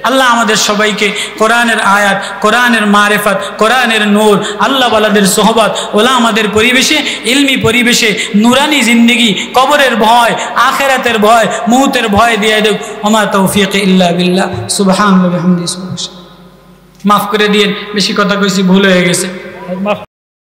আল্লাহ আমাদের সবাইকে কোরআনের আয়াত, কোরআনের মারেফাত, কোরআনের নূর, আল্লাহ ওয়ালাদের সোহবত, ওলামাদের পরিবেশে, ইলমি পরিবেশে নুরানি জিন্দেগি, কবরের ভয়, আখিরাতের ভয়, মউতের ভয় দিয়ে দেব। ওমা তৌফিক ইল্লা বিল্লাহ। সুবহানাল্লাহি ওয়া বিহামদিহি। মাফ করে দিয়ে বেশি কথা কইছি, ভুল হয়ে গেছে।